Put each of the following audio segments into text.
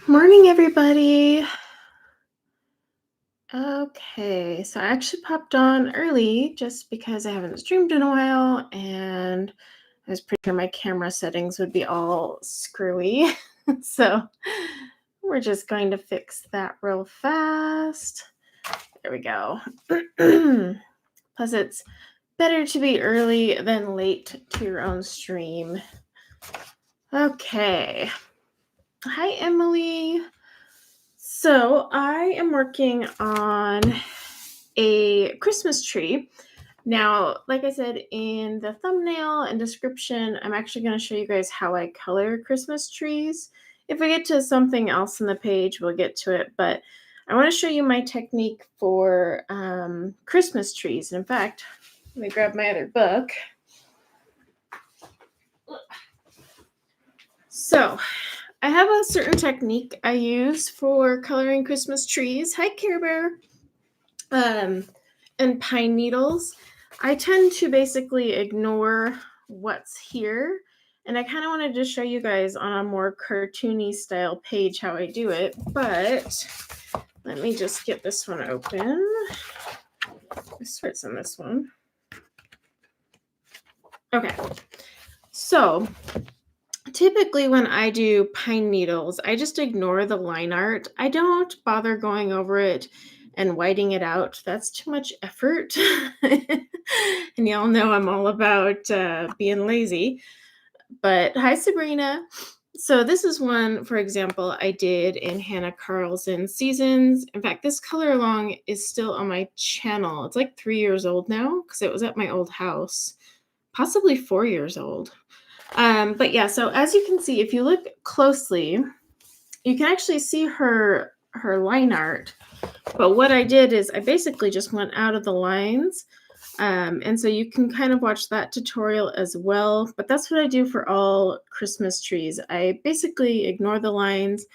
Morning, everybody. Okay, so I actually popped on early just because I haven't streamed in a while and I was pretty sure my camera settings would be all screwy. So we're just going to fix that real fast. There we go. Plus, it's better to be early than late to your own stream. Okay. Hi, Emily. So I am working on a Christmas tree. Now, like I said in the thumbnail and description, I'm actually going to show you guys how I color Christmas trees. If we get to something else in the page, we'll get to it, but I want to show you my technique for Christmas trees. And in fact, let me grab my other book. So, I have a certain technique I use for coloring Christmas trees. Hi, Care Bear. And pine needles. I tend to basically ignore what's here. And I kind of wanted to show you guys on a more cartoony style page how I do it. But let me just get this one open. It starts on this one. Okay. So typically when I do pine needles, I just ignore the line art. I don't bother going over it and whiting it out. That's too much effort. And y'all know I'm all about being lazy. But hi, Sabrina. So this is one, for example, I did in Hannah Carlson Seasons. In fact, this color along is still on my channel. It's like 3 years old now because it was at my old house, possibly 4 years old. But yeah, so as you can see, if you look closely, you can actually see her line art. But what I did is I basically just went out of the lines. And so you can kind of watch that tutorial as well. But that's what I do for all Christmas trees. I basically ignore the lines,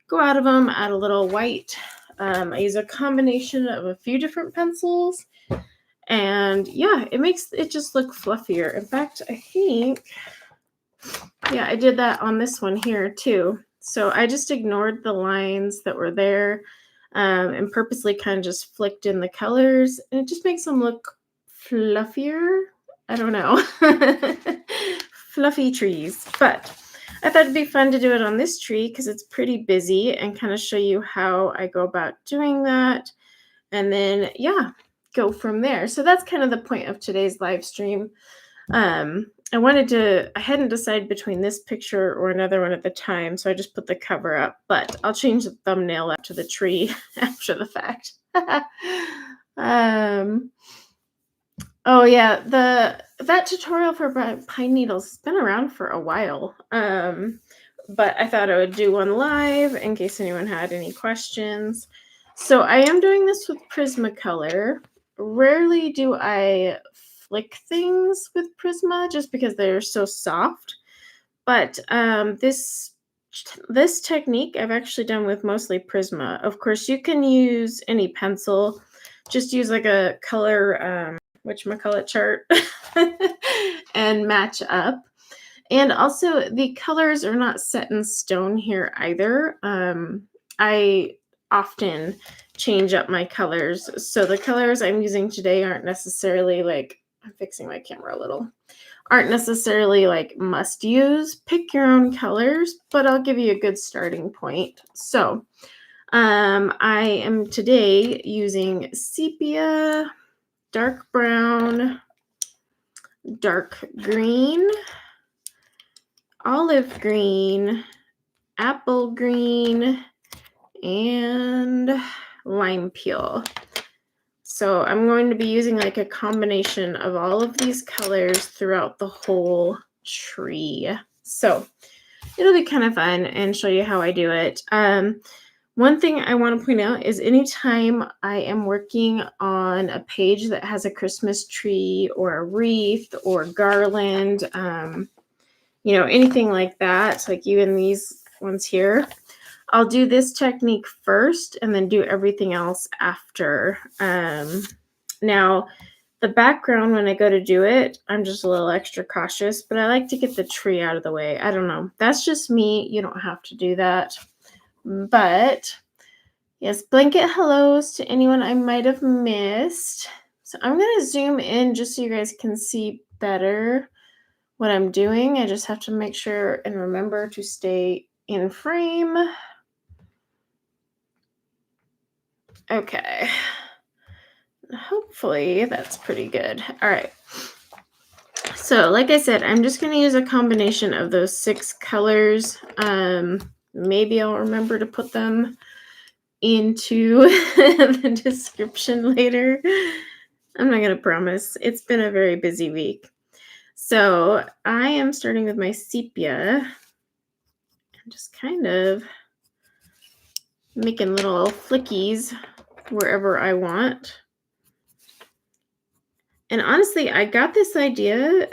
go out of them, add a little white. I use a combination of a few different pencils. And yeah, it makes it just look fluffier. In fact, I think, yeah, I did that on this one here too. So I just ignored the lines that were there and purposely kind of just flicked in the colors. And it just makes them look fluffier. I don't know. Fluffy trees. But I thought it'd be fun to do it on this tree because it's pretty busy and kind of show you how I go about doing that. And then, yeah, go from there. So that's kind of the point of today's live stream. I hadn't decided between this picture or another one at the time, so I just put the cover up, but I'll change the thumbnail after the tree after the fact. Oh yeah, that tutorial for pine needles has been around for a while. But I thought I would do one live in case anyone had any questions. So I am doing this with Prismacolor. Rarely do I flick things with Prisma just because they're so soft. But this technique I've actually done with mostly Prisma. Of course, you can use any pencil. Just use like a color whatchamacallit chart and match up. And also, the colors are not set in stone here either. I often change up my colors. So the colors I'm using today aren't necessarily like, I'm fixing my camera a little, aren't necessarily like must use. Pick your own colors, but I'll give you a good starting point. So I am today using sepia, dark brown, dark green, olive green, apple green, and lime peel. So I'm going to be using like a combination of all of these colors throughout the whole tree. So it'll be kind of fun and show you how I do it. One thing I want to point out is anytime I am working on a page that has a Christmas tree or a wreath or garland, anything like that, like even these ones here, I'll do this technique first and then do everything else after. Now, the background, when I go to do it, I'm just a little extra cautious, but I like to get the tree out of the way. I don't know. That's just me. You don't have to do that. But yes, blanket hellos to anyone I might have missed. So I'm going to zoom in just so you guys can see better what I'm doing. I just have to make sure and remember to stay in frame. Okay. Hopefully that's pretty good. All right. So like I said, I'm just going to use a combination of those 6 colors. Maybe I'll remember to put them into the description later. I'm not going to promise. It's been a very busy week. So I am starting with my sepia and just kind of making little flickies wherever I want. And honestly, I got this idea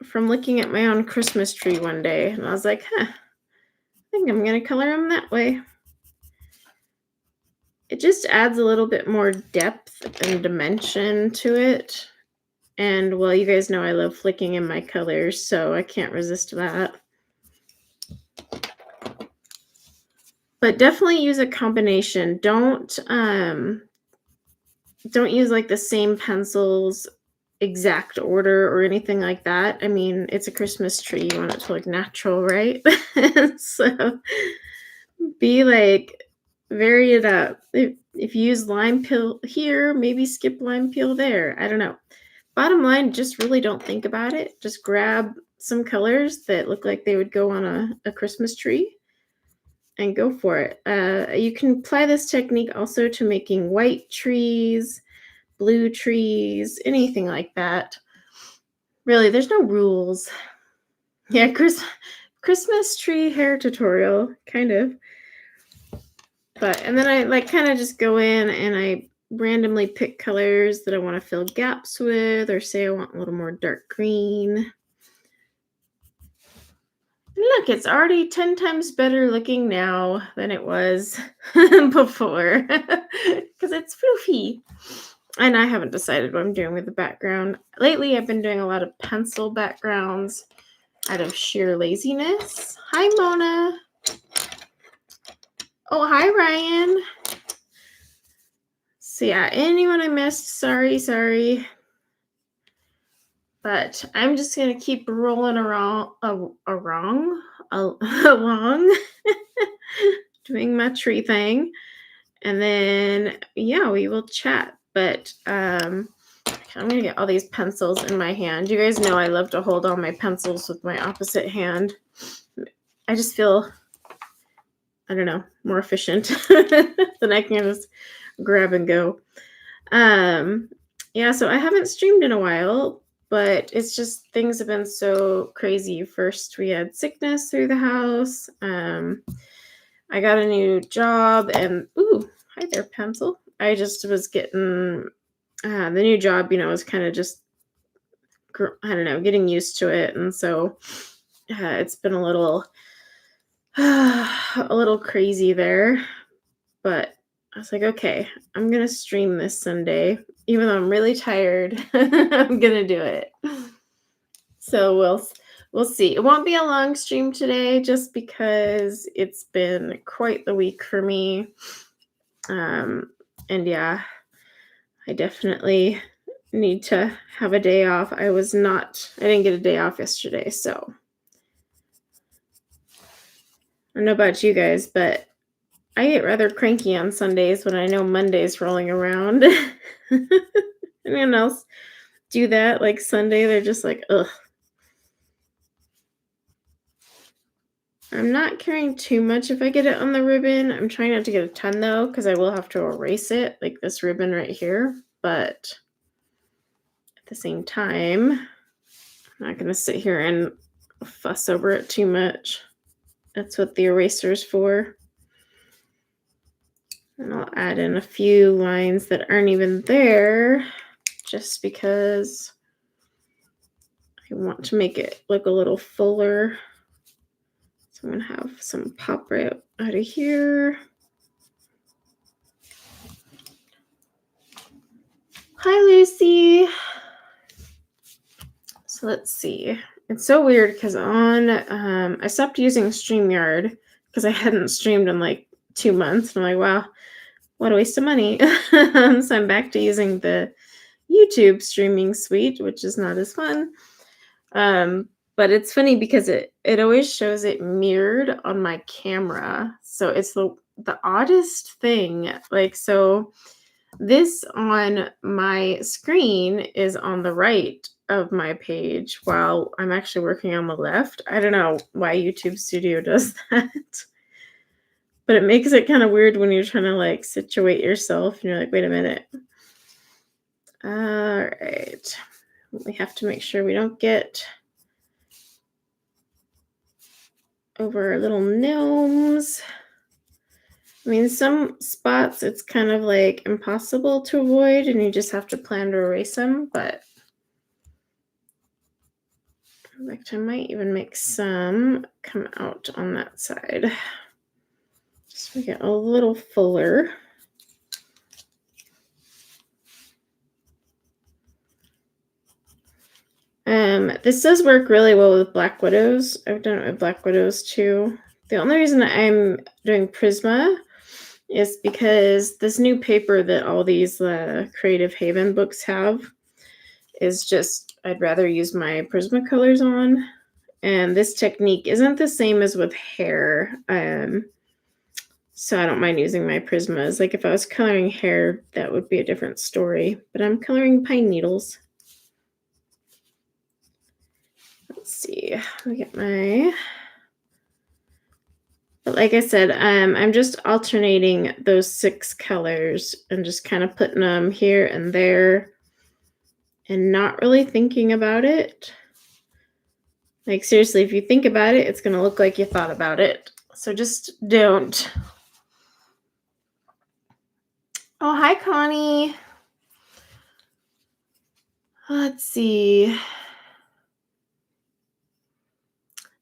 from looking at my own Christmas tree one day. And I was like, I think I'm going to color them that way. It just adds a little bit more depth and dimension to it. And well, you guys know I love flicking in my colors, so I can't resist that. But definitely use a combination. Don't use like the same pencils exact order or anything like that. I mean, it's a Christmas tree. You want it to look natural, right? So be like, vary it up. If you use lime peel here, maybe skip lime peel there. I don't know. Bottom line, just really don't think about it. Just grab some colors that look like they would go on a Christmas tree and go for it. You can apply this technique also to making white trees, blue trees, anything like that. Really, there's no rules. Yeah, Christmas tree hair tutorial, kind of. And then I like kind of just go in and I randomly pick colors that I want to fill gaps with, or say I want a little more dark green. Look, it's already 10 times better looking now than it was before because it's floofy. And I haven't decided what I'm doing with the background. Lately, I've been doing a lot of pencil backgrounds out of sheer laziness. Hi, Mona. Oh, hi, Ryan. So yeah, anyone I missed, sorry. But I'm just going to keep rolling along, doing my tree thing. And then, yeah, we will chat. But I'm going to get all these pencils in my hand. You guys know I love to hold all my pencils with my opposite hand. I just feel, I don't know, more efficient than I can just grab and go. Yeah, so I haven't streamed in a while, but it's just things have been so crazy. First, we had sickness through the house. I got a new job and, ooh, hi there, pencil. I just was getting, the new job, was kind of just, I don't know, getting used to it. And so it's been a little crazy there. But I was like, okay, I'm going to stream this Sunday. Even though I'm really tired, I'm going to do it. So we'll see. It won't be a long stream today just because it's been quite the week for me. And yeah, I definitely need to have a day off. I didn't get a day off yesterday, so I don't know about you guys, but I get rather cranky on Sundays when I know Monday's rolling around. Anyone else do that? Like Sunday, they're just like, ugh. I'm not caring too much if I get it on the ribbon. I'm trying not to get a ton though, because I will have to erase it, like this ribbon right here. But at the same time, I'm not going to sit here and fuss over it too much. That's what the eraser's for. And I'll add in a few lines that aren't even there just because I want to make it look a little fuller. So I'm going to have some pop right out of here. Hi, Lucy. So let's see. It's so weird because I stopped using StreamYard because I hadn't streamed in like 2 months. And I'm like, wow, what a waste of money. So I'm back to using the YouTube streaming suite, which is not as fun. But it's funny because it always shows it mirrored on my camera. So it's the oddest thing. Like, so this on my screen is on the right of my page while I'm actually working on the left. I don't know why YouTube Studio does that. But it makes it kind of weird when you're trying to like situate yourself and you're like, wait a minute. All right. We have to make sure we don't get over our little gnomes. I mean, some spots it's kind of like impossible to avoid and you just have to plan to erase them, but in fact, I might even make some come out on that side. Just make it a little fuller. This does work really well with Black Widows. I've done it with Black Widows too. The only reason I'm doing Prisma is because this new paper that all these Creative Haven books have is just, I'd rather use my Prismacolors on. And this technique isn't the same as with hair. So I don't mind using my Prismas. Like if I was coloring hair, that would be a different story. But I'm coloring pine needles. Let's see. Let me get my... But like I said, I'm just alternating those 6 colors and just kind of putting them here and there and not really thinking about it. Like seriously, if you think about it, it's going to look like you thought about it. So just don't. Oh, hi, Connie. Let's see.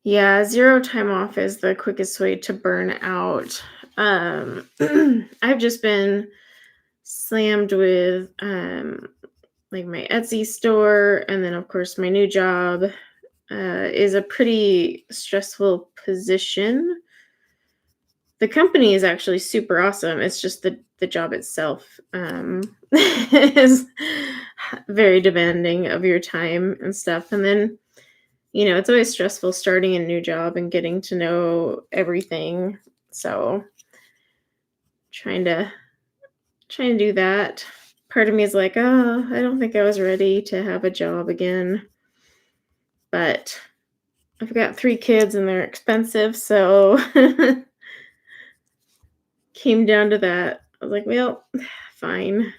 Yeah, 0 time off is the quickest way to burn out. I've just been slammed with like my Etsy store, and then of course my new job is a pretty stressful position. The company is actually super awesome. It's just the job itself is very demanding of your time and stuff. And then you know, it's always stressful starting a new job and getting to know everything. So trying to do that. Part of me is like, oh, I don't think I was ready to have a job again. But I've got 3 kids and they're expensive. So came down to that. I was like, well, fine.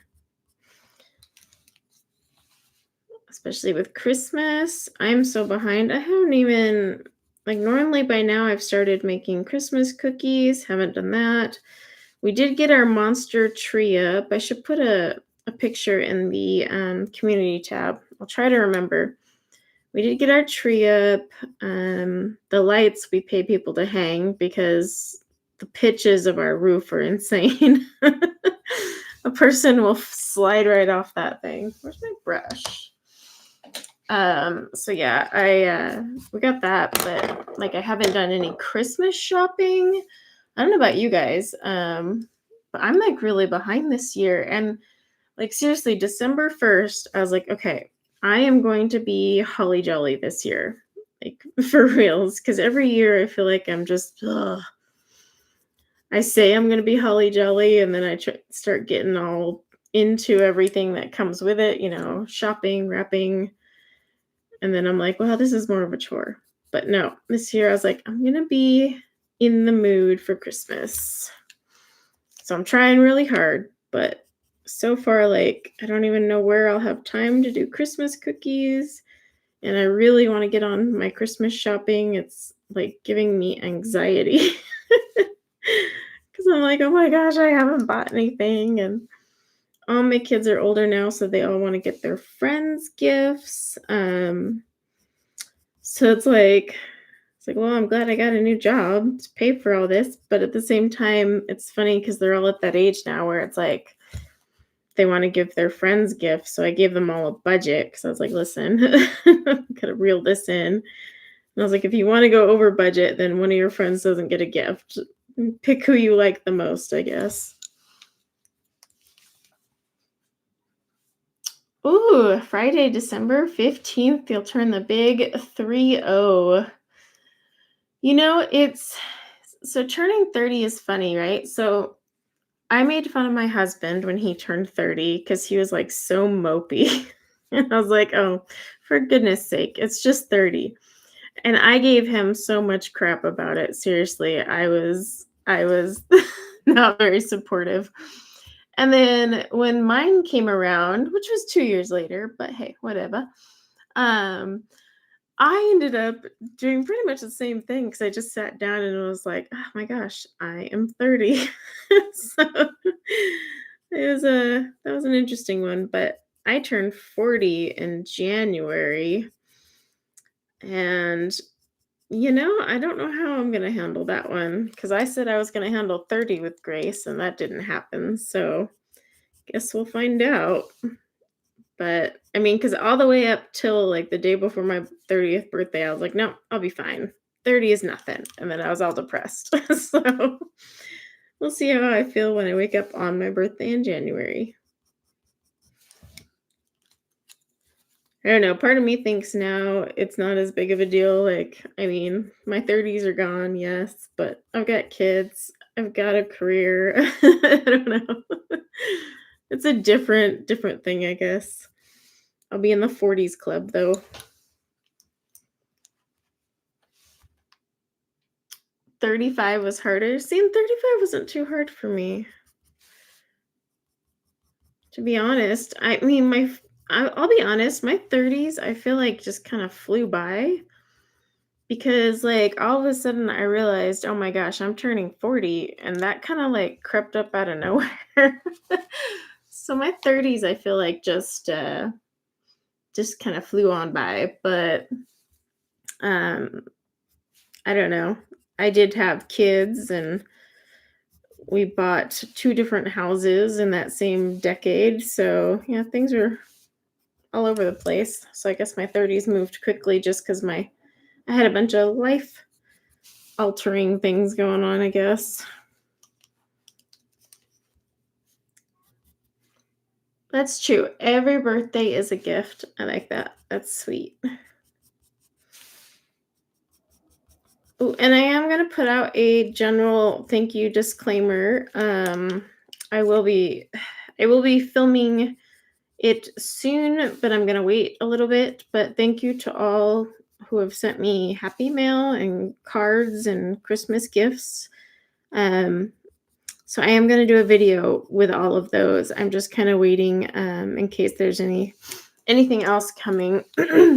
Especially with Christmas. I'm so behind. I haven't even, like normally by now I've started making Christmas cookies. Haven't done that. We did get our monster tree up. I should put a picture in the community tab. I'll try to remember. We did get our tree up. The lights we pay people to hang because the pitches of our roof are insane. A person will slide right off that thing. Where's my brush? So yeah, we got that, but like I haven't done any Christmas shopping. I don't know about you guys, but I'm like really behind this year. And like seriously, December 1st, I was like, okay, I am going to be holly jolly this year, like for reals, because every year I feel like I'm just, I say I'm going to be holly jolly, and then I start getting all into everything that comes with it, you know, shopping, wrapping. And then I'm like, well, this is more of a chore. But no, this year I was like, I'm going to be in the mood for Christmas. So I'm trying really hard. But so far, like, I don't even know where I'll have time to do Christmas cookies. And I really want to get on my Christmas shopping. It's like giving me anxiety. Because I'm like, oh my gosh, I haven't bought anything. And all my kids are older now, so they all want to get their friends gifts. So it's like, well, I'm glad I got a new job to pay for all this. But at the same time, it's funny because they're all at that age now where it's like they want to give their friends gifts. So I gave them all a budget because I was like, listen, gotta reel this in. And I was like, if you want to go over budget, then one of your friends doesn't get a gift. Pick who you like the most, I guess. Ooh, Friday, December 15th, you'll turn the big 3-0. It's so turning 30 is funny, right? So I made fun of my husband when he turned 30 because he was like so mopey. And I was like, oh, for goodness sake, it's just 30. And I gave him so much crap about it. Seriously, I was not very supportive. And then when mine came around, which was 2 years later, but hey, whatever. Um I ended up doing pretty much the same thing because I just sat down and was like, "Oh my gosh, I am 30." So that was an interesting one, but I turned 40 in January, and I don't know how I'm gonna handle that one because I said I was gonna handle 30 with grace, and that didn't happen. So guess we'll find out. But I mean, because all the way up till like the day before my 30th birthday, I was like, no, I'll be fine. 30 is nothing. And then I was all depressed. So we'll see how I feel when I wake up on my birthday in January. I don't know. Part of me thinks now it's not as big of a deal. Like, I mean, my 30s are gone, yes, but I've got kids, I've got a career. I don't know. It's a different thing, I guess. I'll be in the 40s club though. 35 was harder. Seeing 35 wasn't too hard for me, to be honest. I mean, I'll be honest, my 30s, I feel like just kind of flew by because, like, all of a sudden I realized, oh my gosh, I'm turning 40, and that kind of like crept up out of nowhere. So my 30s, I feel like just kind of flew on by, but um, I don't know. I did have kids and we bought 2 different houses in that same decade, so, yeah, things were all over the place. So I guess my 30s moved quickly just because I had a bunch of life-altering things going on, I guess. That's true. Every birthday is a gift. I like that. That's sweet. Ooh, and I am gonna put out a general thank you disclaimer. I will be I will be filming it soon, but I'm gonna wait a little bit. But thank you to all who have sent me happy mail and cards and Christmas gifts. Um, so I am gonna do a video with all of those. I'm just kind of waiting in case there's anything else coming,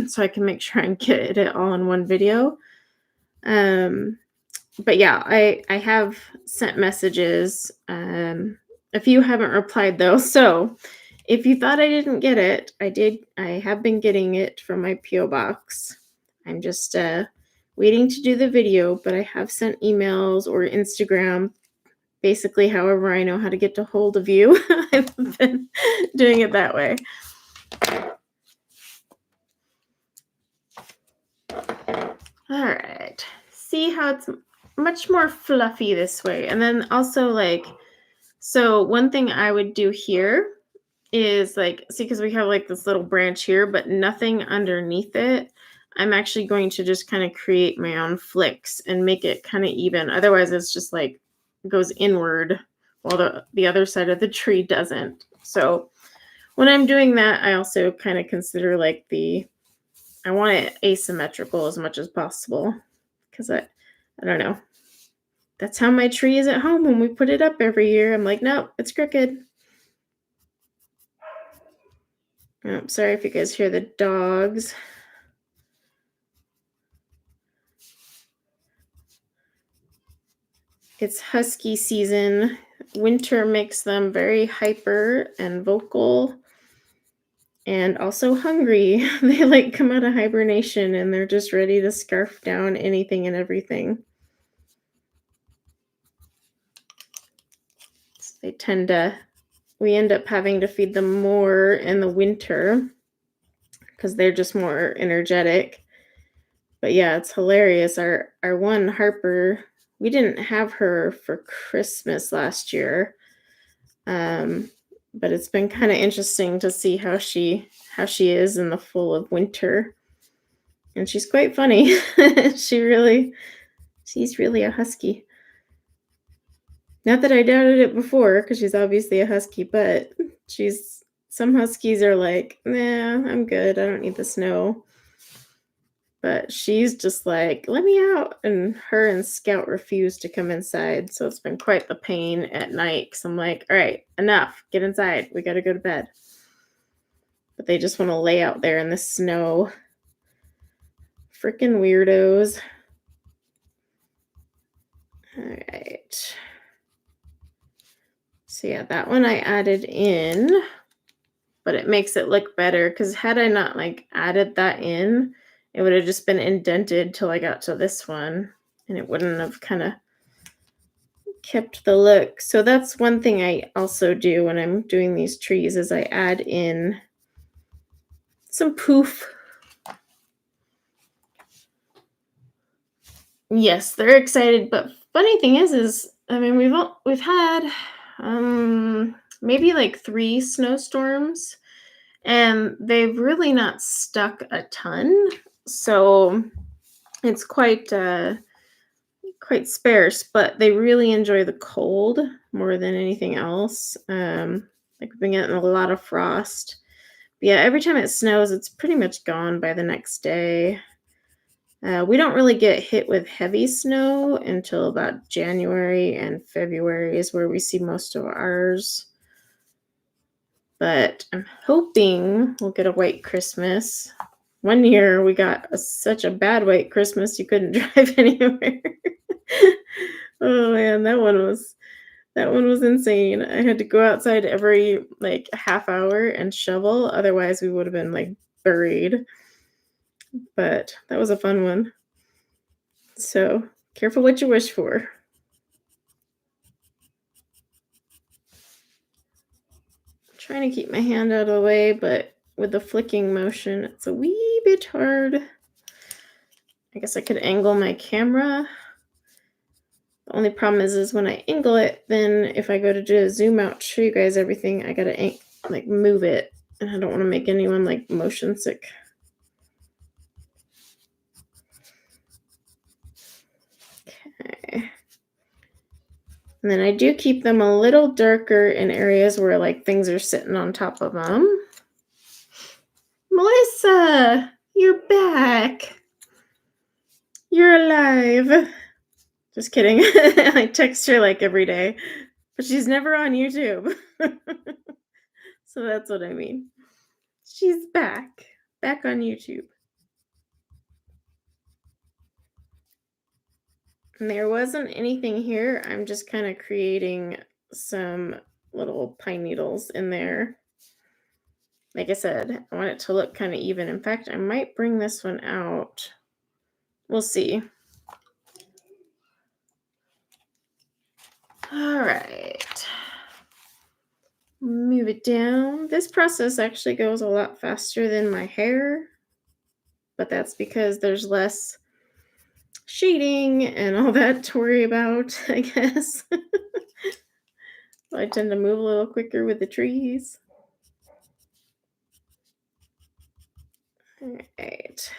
so I can make sure I get it all in one video. But yeah, I have sent messages. A few haven't replied though, so if you thought I didn't get it, I did. I have been getting it from my PO box. I'm just waiting to do the video, but I have sent emails or Instagram. Basically, however I know how to get to hold of you, I've been doing it that way. All right. See how it's much more fluffy this way. And then also so one thing I would do here is see, because we have like this little branch here, but nothing underneath it. I'm actually going to just kind of create my own flicks and make it kind of even. Otherwise, it's just like goes inward while the other side of the tree doesn't. So when I'm doing that, I also kind of consider I want it asymmetrical as much as possible because I don't know. That's how my tree is at home when we put it up every year. I'm like, no, it's crooked. Oh, sorry if you guys hear the dogs. It's husky season. Winter makes them very hyper and vocal and also hungry. They come out of hibernation and they're just ready to scarf down anything and everything. So we end up having to feed them more in the winter because they're just more energetic. But yeah, it's hilarious. Our one Harper, We didn't have her for Christmas last year. But it's been kind of interesting to see how she is in the full of winter. And she's quite funny. She's really a husky. Not that I doubted it before, because she's obviously a husky, but some huskies are like, nah, I'm good. I don't need the snow. But she's just like, let me out. And her and Scout refuse to come inside. So it's been quite the pain at night, because I'm like, all right, enough. Get inside. We got to go to bed. But they just want to lay out there in the snow. Freaking weirdos. All right. So yeah, that one I added in, but it makes it look better, because had I not like added that in, it would have just been indented till I got to this one, and it wouldn't have kind of kept the look. So that's one thing I also do when I'm doing these trees, is I add in some poof. Yes, they're excited, but funny thing is I mean, we've had maybe like 3 snowstorms, and they've really not stuck a ton. So it's quite sparse, but they really enjoy the cold more than anything else. Like we've been getting a lot of frost. But yeah, every time it snows, it's pretty much gone by the next day. We don't really get hit with heavy snow until about January and February is where we see most of ours. But I'm hoping we'll get a white Christmas. One year we got such a bad white Christmas you couldn't drive anywhere. Oh man, that one was insane. I had to go outside every like half hour and shovel, otherwise we would have been like buried. But that was a fun one. So careful what you wish for. I'm trying to keep my hand out of the way, but with the flicking motion, it's a wee bit hard. I guess I could angle my camera. The only problem is when I angle it, then if I go to do a zoom out, show you guys everything, I gotta like move it, and I don't want to make anyone like motion sick. Okay. And then I do keep them a little darker in areas where like things are sitting on top of them. Melissa, you're back. You're alive. Just kidding. I text her like every day, but she's never on YouTube. So that's what I mean. She's back on YouTube. And there wasn't anything here. I'm just kind of creating some little pine needles in there. Like I said, I want it to look kind of even. In fact, I might bring this one out. We'll see. All right. Move it down. This process actually goes a lot faster than my hair, but that's because there's less shading and all that to worry about, I guess. I tend to move a little quicker with the trees. All right.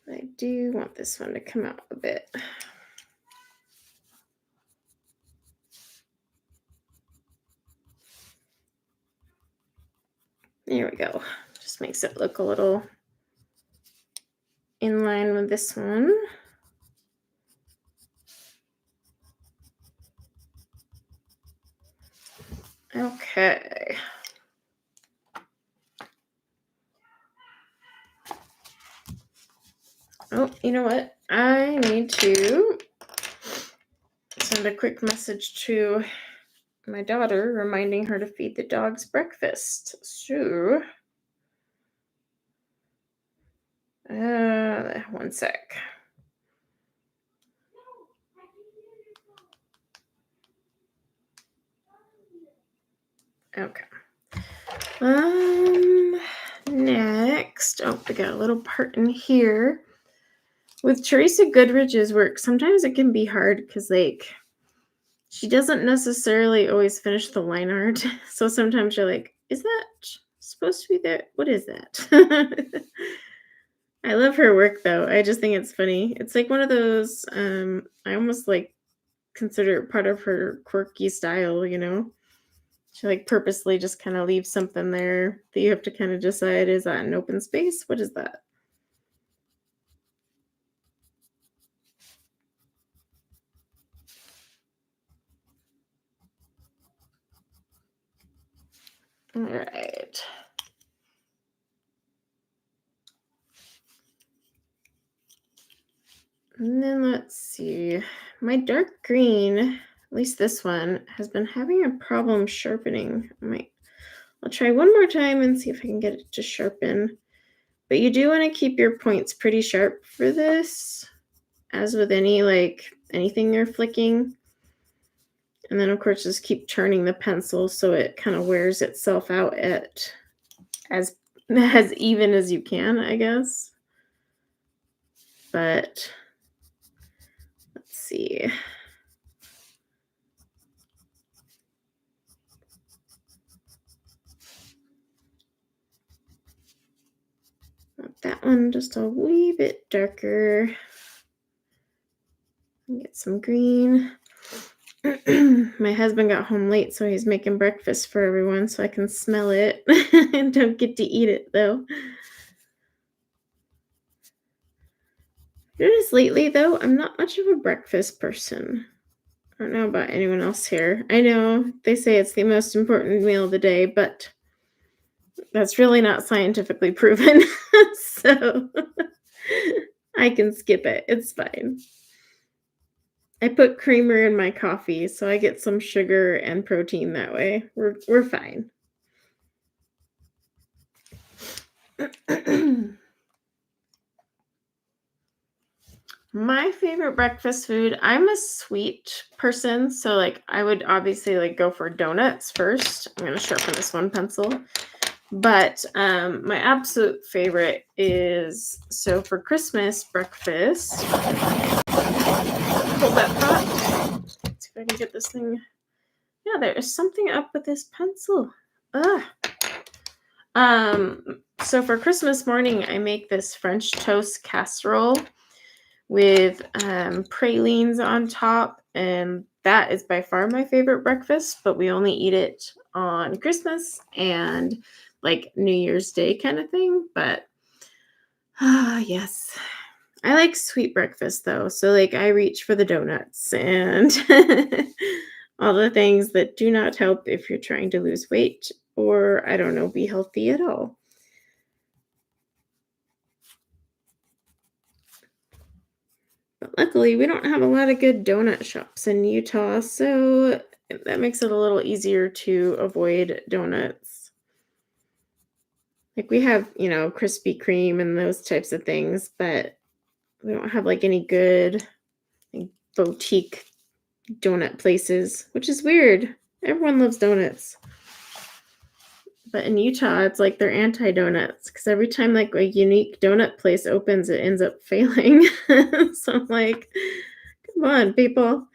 I do want this one to come out a bit. There we go. Just makes it look a little in line with this one. Okay. Oh, you know what? I need to send a quick message to my daughter reminding her to feed the dogs breakfast. So, one sec. Okay. Next. next, oh, we got a little part in here. With Teresa Goodridge's work, sometimes it can be hard because, like, she doesn't necessarily always finish the line art. So sometimes you're like, is that supposed to be there? What is that? I love her work, though. I just think it's funny. It's like one of those, I almost like consider it part of her quirky style, you know? She like purposely just kind of leaves something there that you have to kind of decide, is that an open space? What is that? All right. And then let's see. My dark green, at least this one, has been having a problem sharpening. I'll try one more time and see if I can get it to sharpen. But you do want to keep your points pretty sharp for this, as with anything you're flicking. And then of course just keep turning the pencil so it kind of wears itself out at as even as you can, I guess. But let's see. That one just a wee bit darker. Get some green. My husband got home late, so he's making breakfast for everyone so I can smell it. And don't get to eat it, though. Notice lately, though, I'm not much of a breakfast person. I don't know about anyone else here. I know they say it's the most important meal of the day, but that's really not scientifically proven. So I can skip it. It's fine. I put creamer in my coffee, so I get some sugar and protein that way. We're fine. My favorite breakfast food, I'm a sweet person, so like I would obviously like go for donuts first. I'm going to sharpen this one pencil. But my absolute favorite is, so for Christmas breakfast, hold that thought. Let's see if I can get this thing. Yeah, there is something up with this pencil. Ugh. So for Christmas morning, I make this French toast casserole with pralines on top, and that is by far my favorite breakfast, but we only eat it on Christmas and like New Year's Day kind of thing. But yes, I like sweet breakfast though, so like I reach for the donuts and all the things that do not help if you're trying to lose weight or, I don't know, be healthy at all. But luckily, we don't have a lot of good donut shops in Utah, so that makes it a little easier to avoid donuts. Like we have, Krispy Kreme and those types of things, but we don't have like any good like, boutique donut places, which is weird. Everyone loves donuts. But in Utah, it's like they're anti-donuts because every time like a unique donut place opens, it ends up failing. So I'm like, come on, people.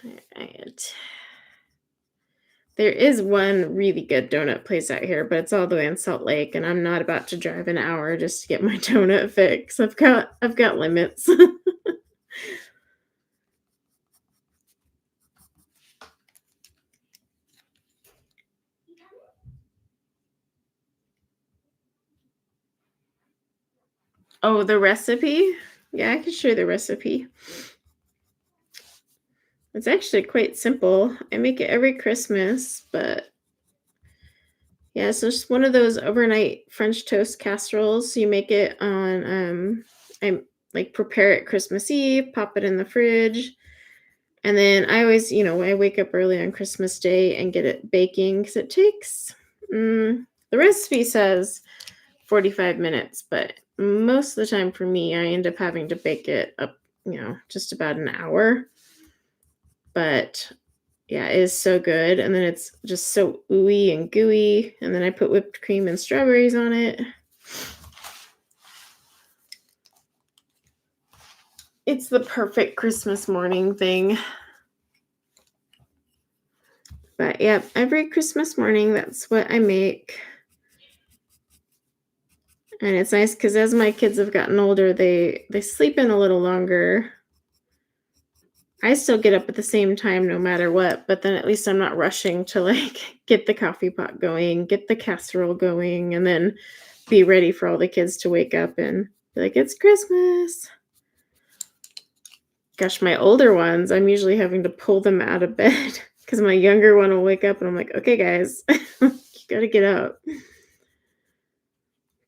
All right. There is one really good donut place out here, but it's all the way in Salt Lake, and I'm not about to drive an hour just to get my donut fix. I've got limits. Oh, the recipe? Yeah, I can show you the recipe. It's actually quite simple. I make it every Christmas, but yeah, so it's one of those overnight French toast casseroles. So you make it on I like prepare it Christmas Eve, pop it in the fridge. And then I always, I wake up early on Christmas Day and get it baking because it takes the recipe says 45 minutes, but most of the time for me, I end up having to bake it up, just about an hour. But Yeah, it is so good. And then it's just so ooey and gooey. And then I put whipped cream and strawberries on it. It's the perfect Christmas morning thing. But yeah, every Christmas morning, that's what I make. And it's nice because as my kids have gotten older, they sleep in a little longer. I still get up at the same time no matter what, but then at least I'm not rushing to like get the coffee pot going, get the casserole going, and then be ready for all the kids to wake up and be like, it's Christmas. Gosh, my older ones, I'm usually having to pull them out of bed because my younger one will wake up and I'm like, okay, guys, you gotta get up.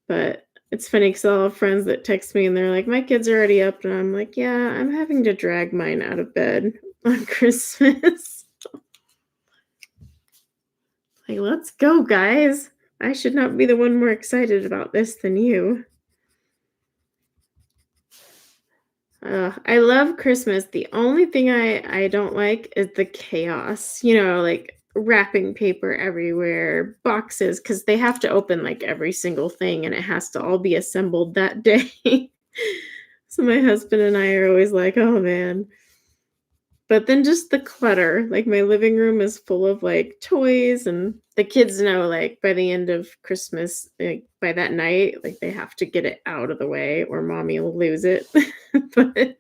But it's funny because I'll have friends that text me and they're like, my kids are already up. And I'm like, yeah, I'm having to drag mine out of bed on Christmas. Like, let's go, guys. I should not be the one more excited about this than you. I love Christmas. The only thing I don't like is the chaos. Like wrapping paper everywhere, boxes, because they have to open like every single thing and it has to all be assembled that day. So my husband and I are always like, oh man. But then just the clutter, like my living room is full of like toys, and the kids know like by the end of Christmas, like by that night, like they have to get it out of the way or mommy will lose it. But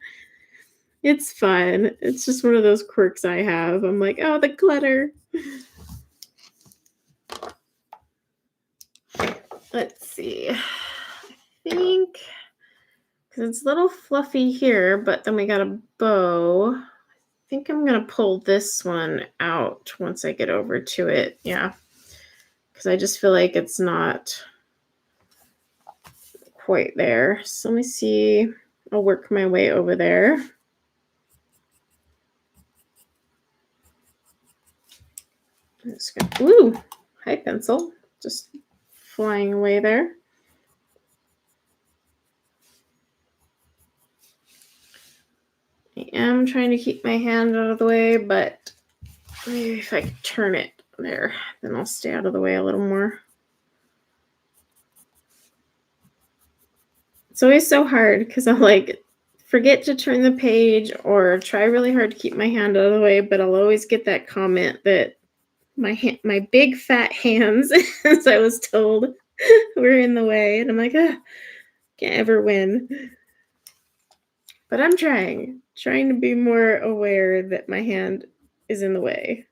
it's fun. It's just one of those quirks I have. I'm like, oh, the clutter. Let's see. I think because it's a little fluffy here, but then we got a bow. I think I'm going to pull this one out once I get over to it. Yeah. Because I just feel like it's not quite there. So let me see. I'll work my way over there. I'm just gonna, ooh, hi pencil. Just flying away there. I am trying to keep my hand out of the way, but maybe if I could turn it there, then I'll stay out of the way a little more. It's always so hard because I'll like forget to turn the page or try really hard to keep my hand out of the way, but I'll always get that comment that my big fat hands, as I was told, were in the way. And I'm like, can't ever win. But I'm trying to be more aware that my hand is in the way.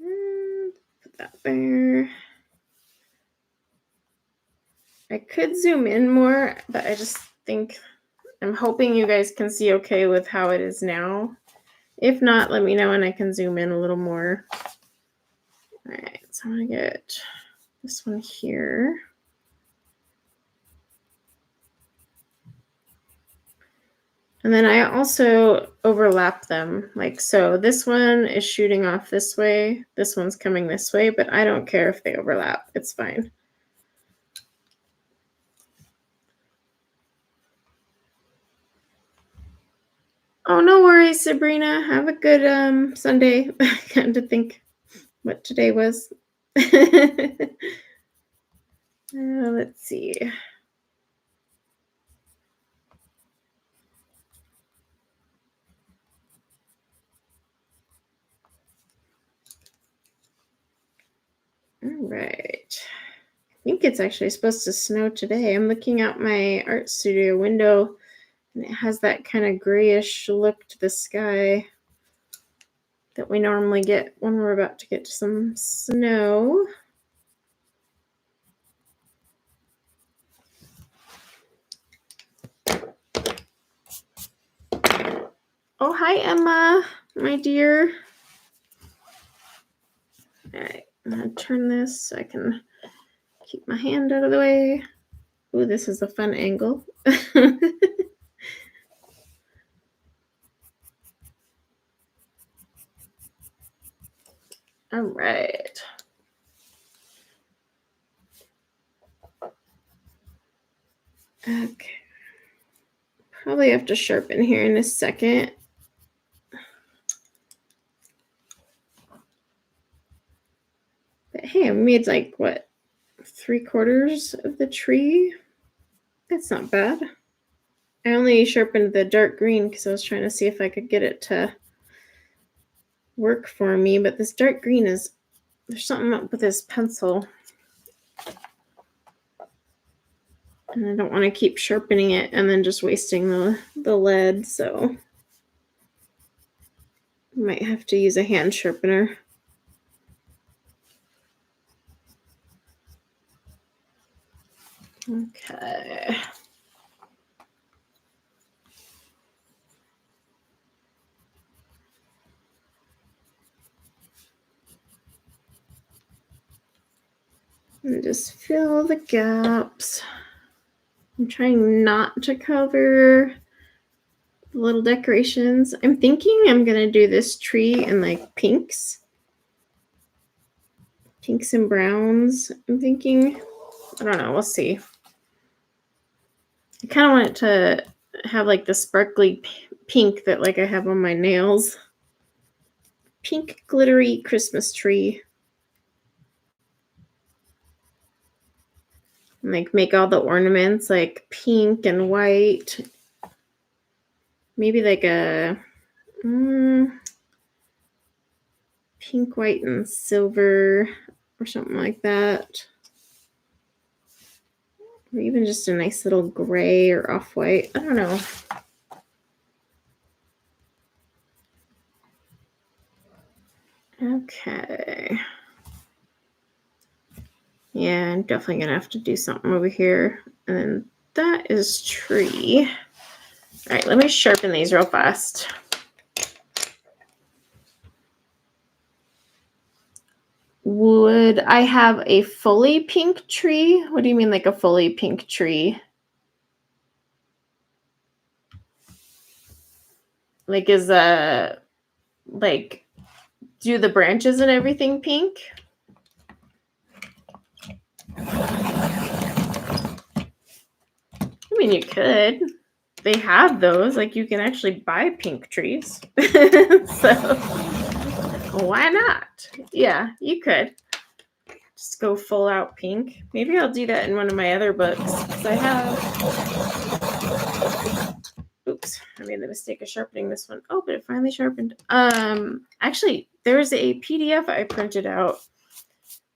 And put that there. I could zoom in more, but I just think I'm hoping you guys can see okay with how it is now. If not, let me know and I can zoom in a little more. All right, so I'm gonna get this one here. And then I also overlap them, like so. This one is shooting off this way, this one's coming this way, but I don't care if they overlap. It's fine. Oh, no worries, Sabrina. Have a good Sunday. I got to think what today was. Let's see. All right. I think it's actually supposed to snow today. I'm looking out my art studio window and it has that kind of grayish look to the sky that we normally get when we're about to get some snow. Oh, hi, Emma, my dear. All right, I'm gonna turn this so I can keep my hand out of the way. Ooh, this is a fun angle. All right. Okay. probably have to sharpen here in a second. But hey, I made like, what, 3/4 of the tree? That's not bad. I only sharpened the dark green because I was trying to see if I could get it to work for me, but this dark green is, there's something up with this pencil. And I don't want to keep sharpening it and then just wasting the lead, so I might have to use a hand sharpener. Okay. And just fill the gaps. I'm trying not to cover the little decorations. I'm thinking I'm going to do this tree in like pinks. Pinks and browns. I'm thinking, I don't know, we'll see. I kind of want it to have like the sparkly pink that like I have on my nails. Pink glittery Christmas tree. And like make all the ornaments like pink and white. Maybe like a pink, white, and silver or something like that. Or even just a nice little gray or off-white. I don't know. Okay. Yeah, I'm definitely going to have to do something over here. And that is tree. All right, let me sharpen these real fast. Would I have a fully pink tree? What do you mean like a fully pink tree? Like is like do the branches and everything pink? I mean, you could. They have those. Like you can actually buy pink trees. So why not? Yeah, you could. Just go full out pink. Maybe I'll do that in one of my other books because I have. Oops, I made the mistake of sharpening this one. Oh, but it finally sharpened. Actually, there's a PDF I printed out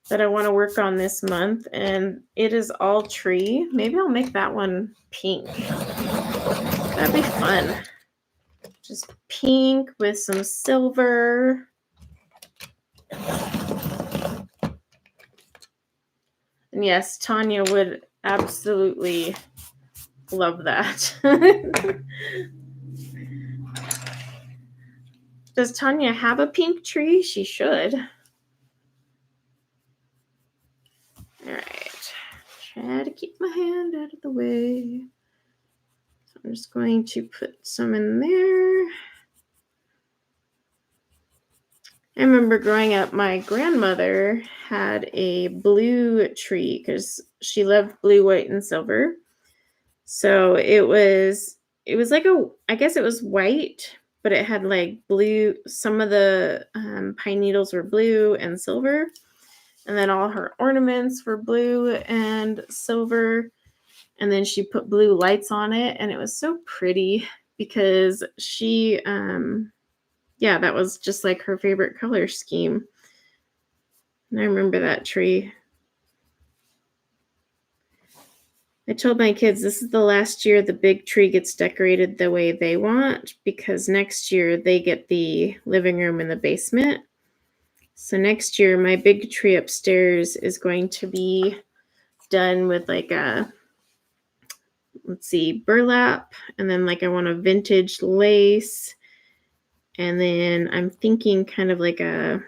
that I want to work on this month, and it is all tree. Maybe I'll make that one pink. That'd be fun. Just pink with some silver. And yes, Tanya would absolutely love that. Does Tanya have a pink tree? She should. All right. Try to keep my hand out of the way. So I'm just going to put some in there. I remember growing up, my grandmother had a blue tree because she loved blue, white, and silver. So it was like I guess it was white, but it had like blue. Some of the pine needles were blue and silver. And then all her ornaments were blue and silver. And then she put blue lights on it. And it was so pretty because she, yeah, that was just like her favorite color scheme. And I remember that tree. I told my kids this is the last year the big tree gets decorated the way they want because next year they get the living room in the basement. So next year my big tree upstairs is going to be done with like a, let's see, burlap, and then like I want a vintage lace, and then I'm thinking kind of like a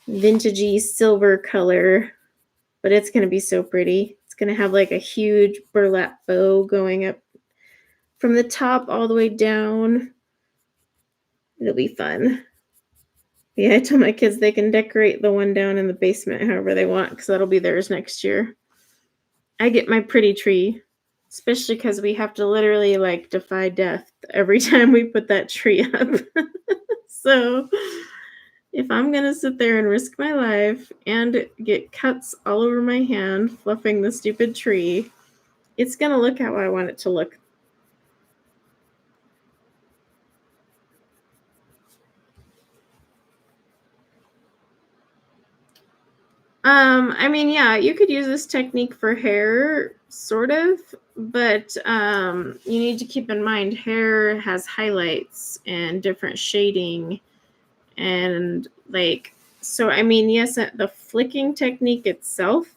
vintagey silver color, but it's going to be so pretty. It's going to have like a huge burlap bow going up from the top all the way down. It'll be fun. Yeah, I tell my kids they can decorate the one down in the basement however they want because that'll be theirs next year. I get my pretty tree. especially because we have to literally like defy death every time we put that tree up. So if I'm gonna sit there and risk my life and get cuts all over my hand fluffing the stupid tree, it's gonna look how I want it to look. I mean, yeah, you could use this technique for hair, sort of, but you need to keep in mind hair has highlights and different shading, and like, so I mean, yes, the flicking technique itself,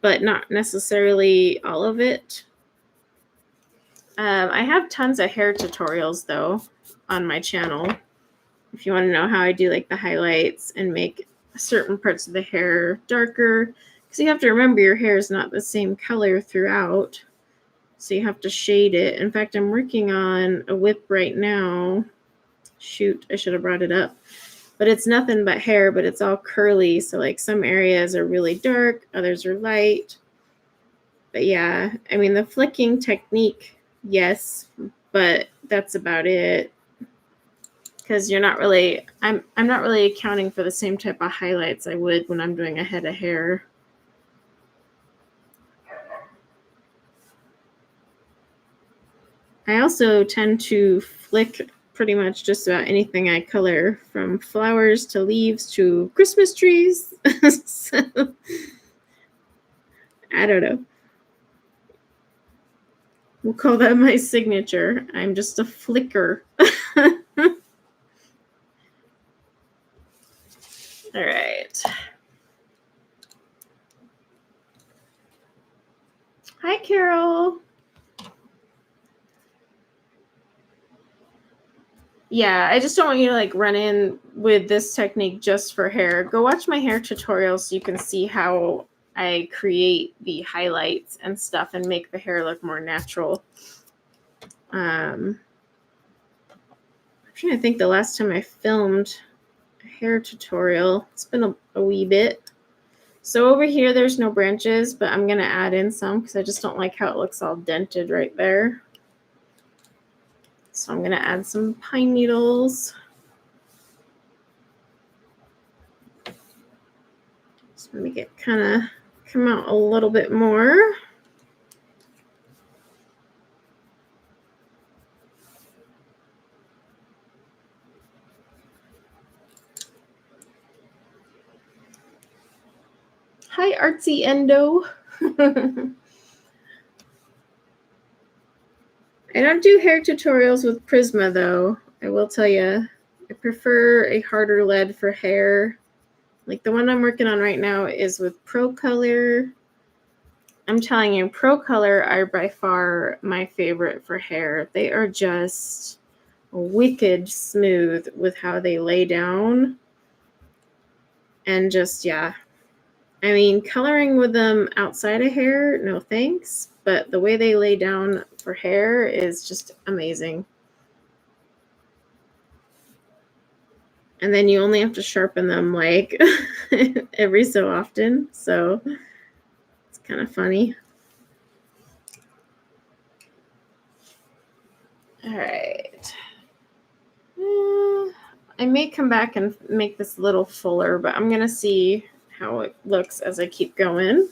but not necessarily all of it. I have tons of hair tutorials though on my channel. If you want to know how I do like the highlights and make certain parts of the hair darker, because you have to remember your hair is not the same color throughout, so you have to shade it. In fact, I'm working on a whip right now. Shoot, I should have brought it up. But it's nothing but hair, but it's all curly, so like some areas are really dark, others are light. But yeah, I mean, the flicking technique, yes, but that's about it. Because you're not really, I'm not really accounting for the same type of highlights I would when I'm doing a head of hair. I also tend to flick pretty much just about anything I color, from flowers to leaves to Christmas trees. So, I don't know. We'll call that my signature. I'm just a flicker. All right. Hi, Carol. Yeah, I just don't want you to like run in with this technique just for hair. Go watch my hair tutorial so you can see how I create the highlights and stuff and make the hair look more natural. I'm trying to think the last time I filmed a hair tutorial. It's been a wee bit. So over here, there's no branches, but I'm going to add in some because I just don't like how it looks all dented right there. So I'm going to add some pine needles. Just let me get kind of come out a little bit more. Hi, Artsy Endo. I don't do hair tutorials with Prisma, though. I will tell you, I prefer a harder lead for hair. Like the one I'm working on right now is with Procolor. I'm telling you, Procolor are by far my favorite for hair. They are just wicked smooth with how they lay down. And just, yeah. I mean, coloring with them outside of hair, no thanks. But the way they lay down for hair is just amazing. And then you only have to sharpen them like every so often. So it's kind of funny. All right. I may come back and make this a little fuller, but I'm going to see how it looks as I keep going.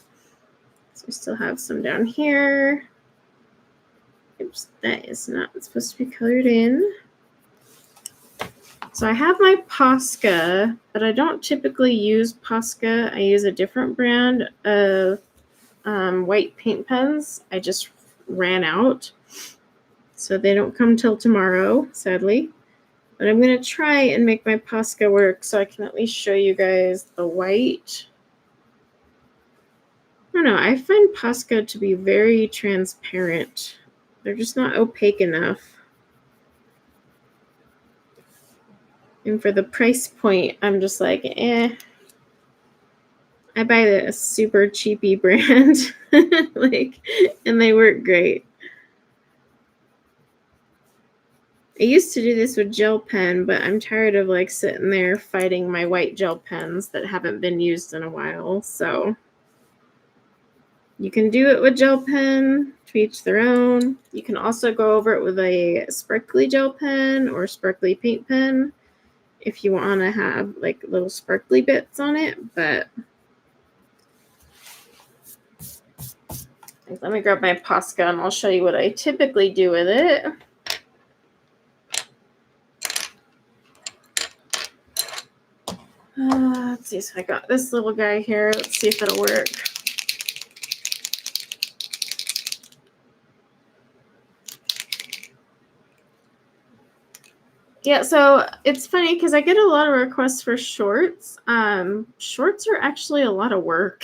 So we still have some down here. Oops, that is not supposed to be colored in. So I have my Posca, but I don't typically use Posca. I use a different brand of white paint pens. I just ran out, so they don't come till tomorrow, sadly. But I'm going to try and make my Posca work so I can at least show you guys the white. I don't know. I find Posca to be very transparent. They're just not opaque enough. And for the price point, I'm just like, eh. I buy the super cheapy brand, like, and they work great. I used to do this with gel pen, but I'm tired of like sitting there fighting my white gel pens that haven't been used in a while. So You can do it with gel pen, to each their own. You can also go over it with a sparkly gel pen or sparkly paint pen if you want to have like little sparkly bits on it. But let me grab my Posca and I'll show you what I typically do with it. Let's see, so I got this little guy here. Let's see if it'll work. Yeah, so it's funny because I get a lot of requests for shorts. Shorts are actually a lot of work.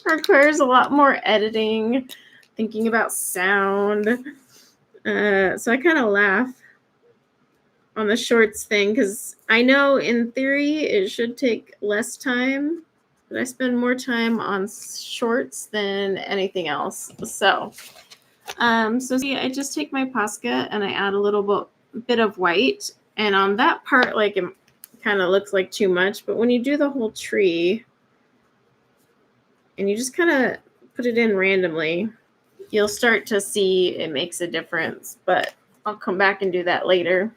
Requires a lot more editing, thinking about sound. So I kind of laugh on the shorts thing because I know in theory it should take less time, but I spend more time on shorts than anything else. So see, I just take my Posca and I add a little bit of white, and on that part, like, it kind of looks like too much, but when you do the whole tree and you just kind of put it in randomly, you'll start to see it makes a difference. But I'll come back and do that later.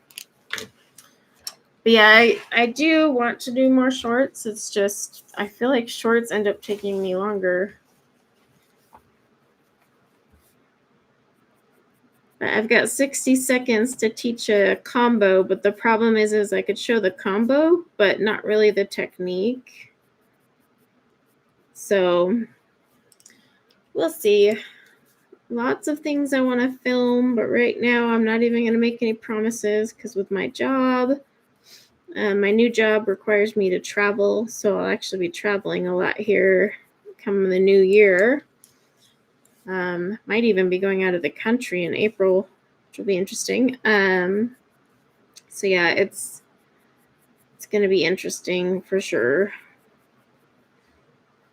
But yeah, I do want to do more shorts. It's just I feel like shorts end up taking me longer. I've got 60 seconds to teach a combo, but the problem is I could show the combo, but not really the technique. So we'll see. Lots of things I want to film, but right now I'm not even going to make any promises because with my job, my new job requires me to travel. So I'll actually be traveling a lot here come the new year. Might even be going out of the country in April, which will be interesting. So yeah, it's going to be interesting for sure.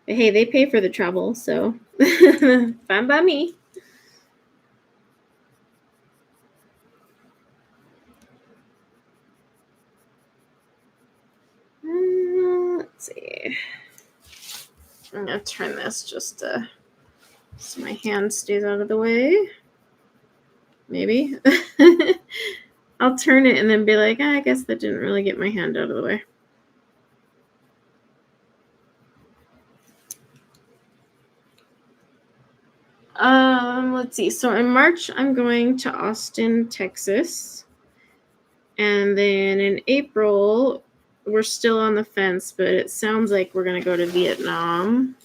But hey, they pay for the travel, so fine by me. Let's see. I'm going to turn this just so my hand stays out of the way. Maybe. I'll turn it and then be like, I guess that didn't really get my hand out of the way. Let's see. So in March, I'm going to Austin, Texas. And then in April, we're still on the fence, but it sounds like we're going to go to Vietnam.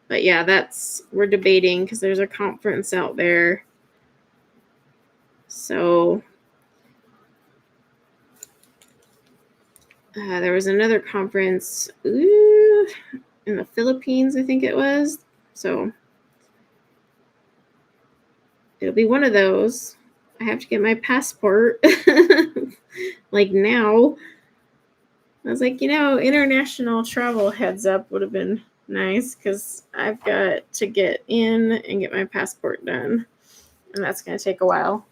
But yeah, we're debating because there's a conference out there. So there was another conference in the Philippines, I think it was. So it'll be one of those. I have to get my passport like now. I was like, international travel heads up would have been nice because I've got to get in and get my passport done. And that's going to take a while.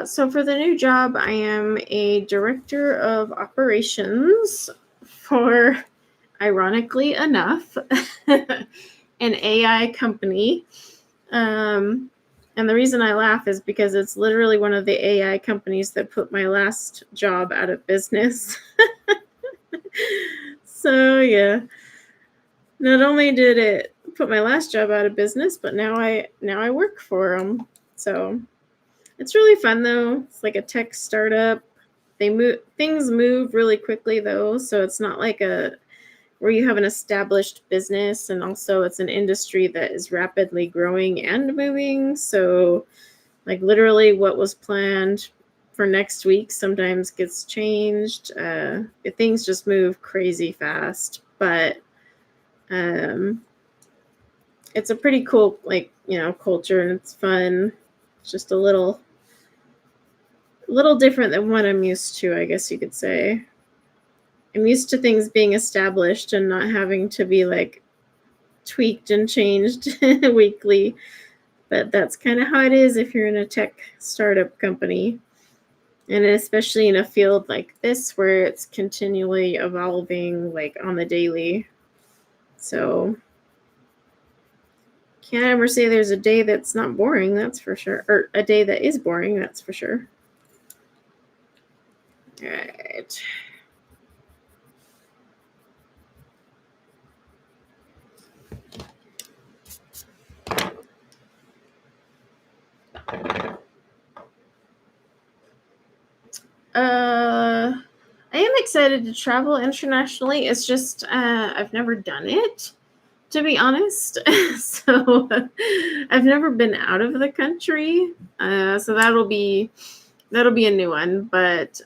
So for the new job, I am a director of operations for, ironically enough, an AI company. And the reason I laugh is because it's literally one of the AI companies that put my last job out of business. So yeah, not only did it put my last job out of business, but now I work for them. So it's really fun though. It's like a tech startup. Things move really quickly though, so it's not like where you have an established business, and also it's an industry that is rapidly growing and moving. So like literally what was planned for next week sometimes gets changed. Things just move crazy fast, but it's a pretty cool culture, and it's fun. It's just a little different than what I'm used to, I guess you could say. I'm used to things being established and not having to be like tweaked and changed weekly. But that's kind of how it is if you're in a tech startup company. And especially in a field like this where it's continually evolving, like on the daily. So can't ever say there's a day that's not boring, that's for sure. Or a day that is boring, that's for sure. All right. I am excited to travel internationally. It's just I've never done it, to be honest. So I've never been out of the country. So that'll be a new one, but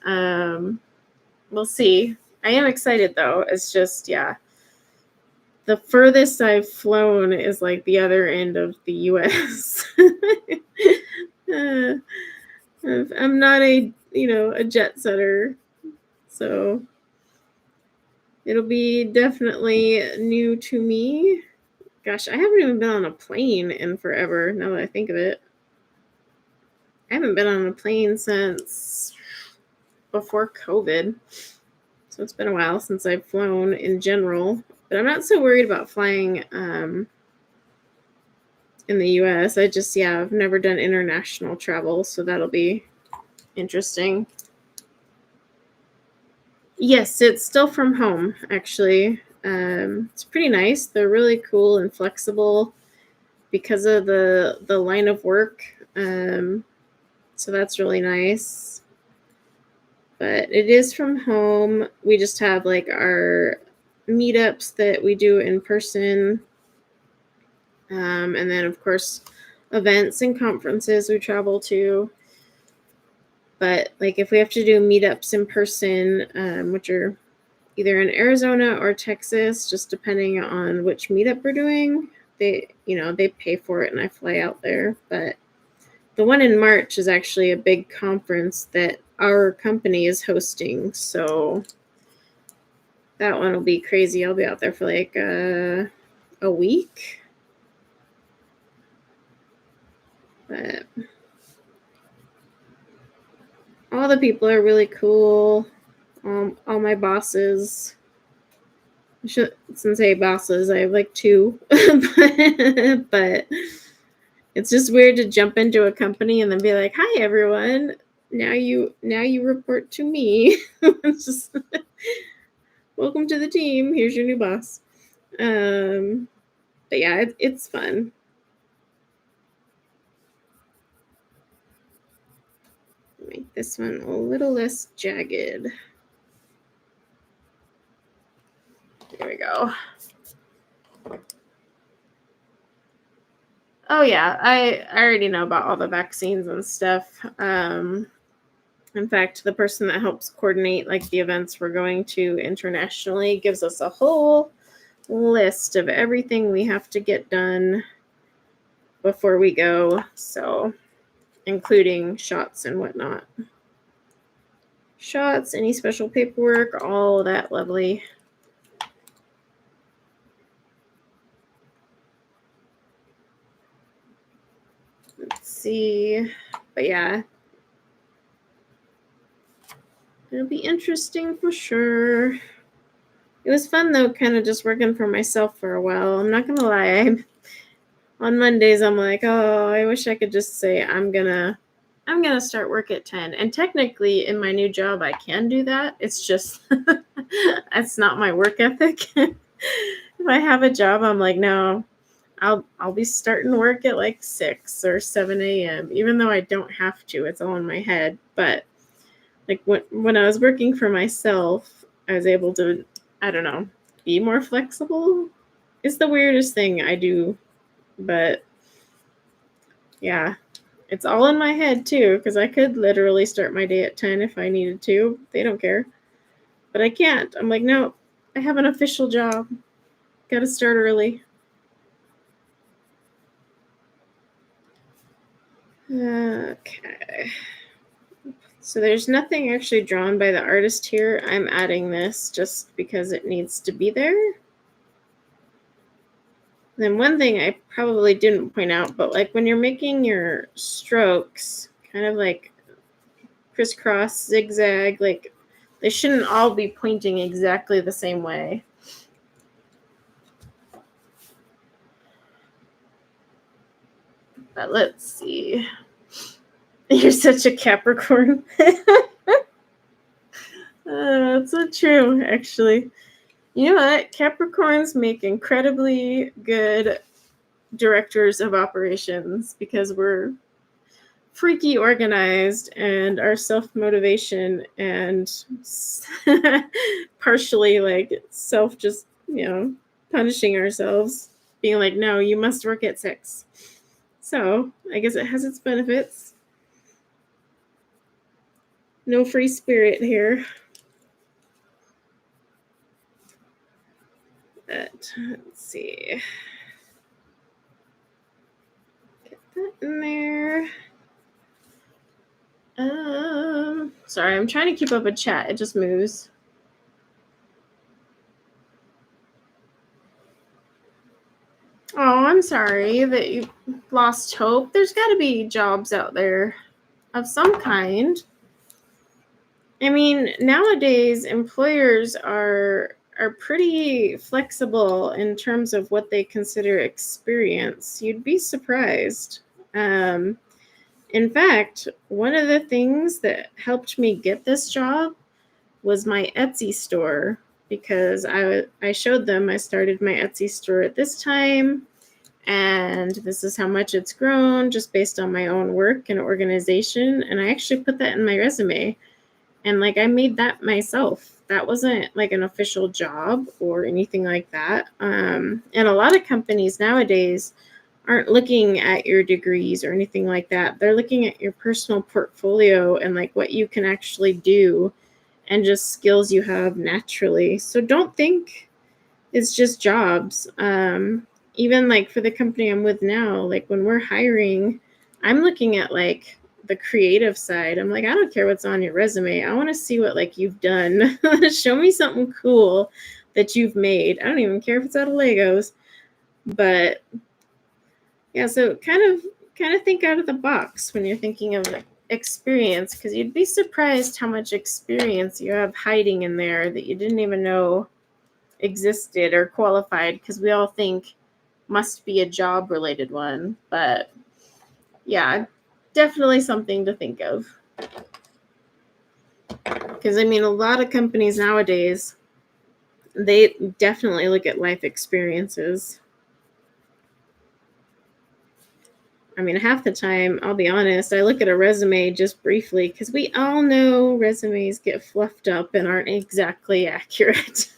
we'll see. I am excited though. It's just the furthest I've flown is like the other end of the US. uh, I'm not a jet setter, so it'll be definitely new to me. Gosh, I haven't even been on a plane in forever, now that I think of it. I haven't been on a plane since before COVID. So it's been a while since I've flown in general. But I'm not so worried about flying in the US. I've never done international travel, so that'll be interesting. Yes, it's still from home, actually. It's pretty nice. They're really cool and flexible because of the line of work. So that's really nice. But it is from home. We just have like our meetups that we do in person. And then, of course, events and conferences we travel to. But like if we have to do meetups in person, which are either in Arizona or Texas, just depending on which meetup we're doing, they pay for it and I fly out there. But the one in March is actually a big conference that our company is hosting. So that one will be crazy. I'll be out there for like a week. But all the people are really cool. All my bosses. I shouldn't say bosses. I have like two. But it's just weird to jump into a company and then be like, "Hi, everyone. Now you report to me." It's just welcome to the team. Here's your new boss. But yeah, it's fun. Make this one a little less jagged. There we go. Oh yeah, I already know about all the vaccines and stuff. In fact, the person that helps coordinate like the events we're going to internationally gives us a whole list of everything we have to get done before we go. So, including shots and whatnot. Shots, any special paperwork, all that lovely. Let's see. But yeah, it'll be interesting for sure. It was fun though, kind of just working for myself for a while. I'm not gonna lie. On Mondays, I'm like, oh, I wish I could just say I'm gonna start work at 10. And technically, in my new job, I can do that. It's just that's not my work ethic. If I have a job, I'm like, no, I'll be starting work at like 6 or 7 a.m. Even though I don't have to. It's all in my head. But like when I was working for myself, I was able to, I don't know, be more flexible. It's the weirdest thing I do, but yeah, it's all in my head too, because I could literally start my day at 10 if I needed to. They don't care, but I can't. I'm like, no, I have an official job. Got to start early. Okay. So there's nothing actually drawn by the artist here. I'm adding this just because it needs to be there. Then one thing I probably didn't point out, but like when you're making your strokes, kind of like crisscross, zigzag, like they shouldn't all be pointing exactly the same way. But let's see. You're such a Capricorn. That's so true, actually. You know what? Capricorns make incredibly good directors of operations because we're freaky organized and our self-motivation and partially like self just, punishing ourselves, being like, no, you must work at 6. So I guess it has its benefits. No free spirit here. But let's see. Get that in there. Sorry, I'm trying to keep up a chat. It just moves. Oh, I'm sorry that you lost hope. There's got to be jobs out there of some kind. I mean, nowadays employers are pretty flexible in terms of what they consider experience. You'd be surprised. In fact, one of the things that helped me get this job was my Etsy store, because I showed them I started my Etsy store at this time, and this is how much it's grown just based on my own work and organization. And I actually put that in my resume. And like I made that myself. That wasn't like an official job or anything like that. And a lot of companies nowadays aren't looking at your degrees or anything like that. They're looking at your personal portfolio and like what you can actually do and just skills you have naturally. So don't think it's just jobs. Even like for the company I'm with now, like when we're hiring, I'm looking at like the creative side. I'm like, I don't care what's on your resume. I want to see what like you've done. Show me something cool that you've made. I don't even care if it's out of Legos. But yeah, so kind of think out of the box when you're thinking of experience, because you'd be surprised how much experience you have hiding in there that you didn't even know existed or qualified, because we all think must be a job related one. But yeah, definitely something to think of, because I mean a lot of companies nowadays, they definitely look at life experiences. I mean, half the time, I'll be honest, I look at a resume just briefly, because we all know resumes get fluffed up and aren't exactly accurate.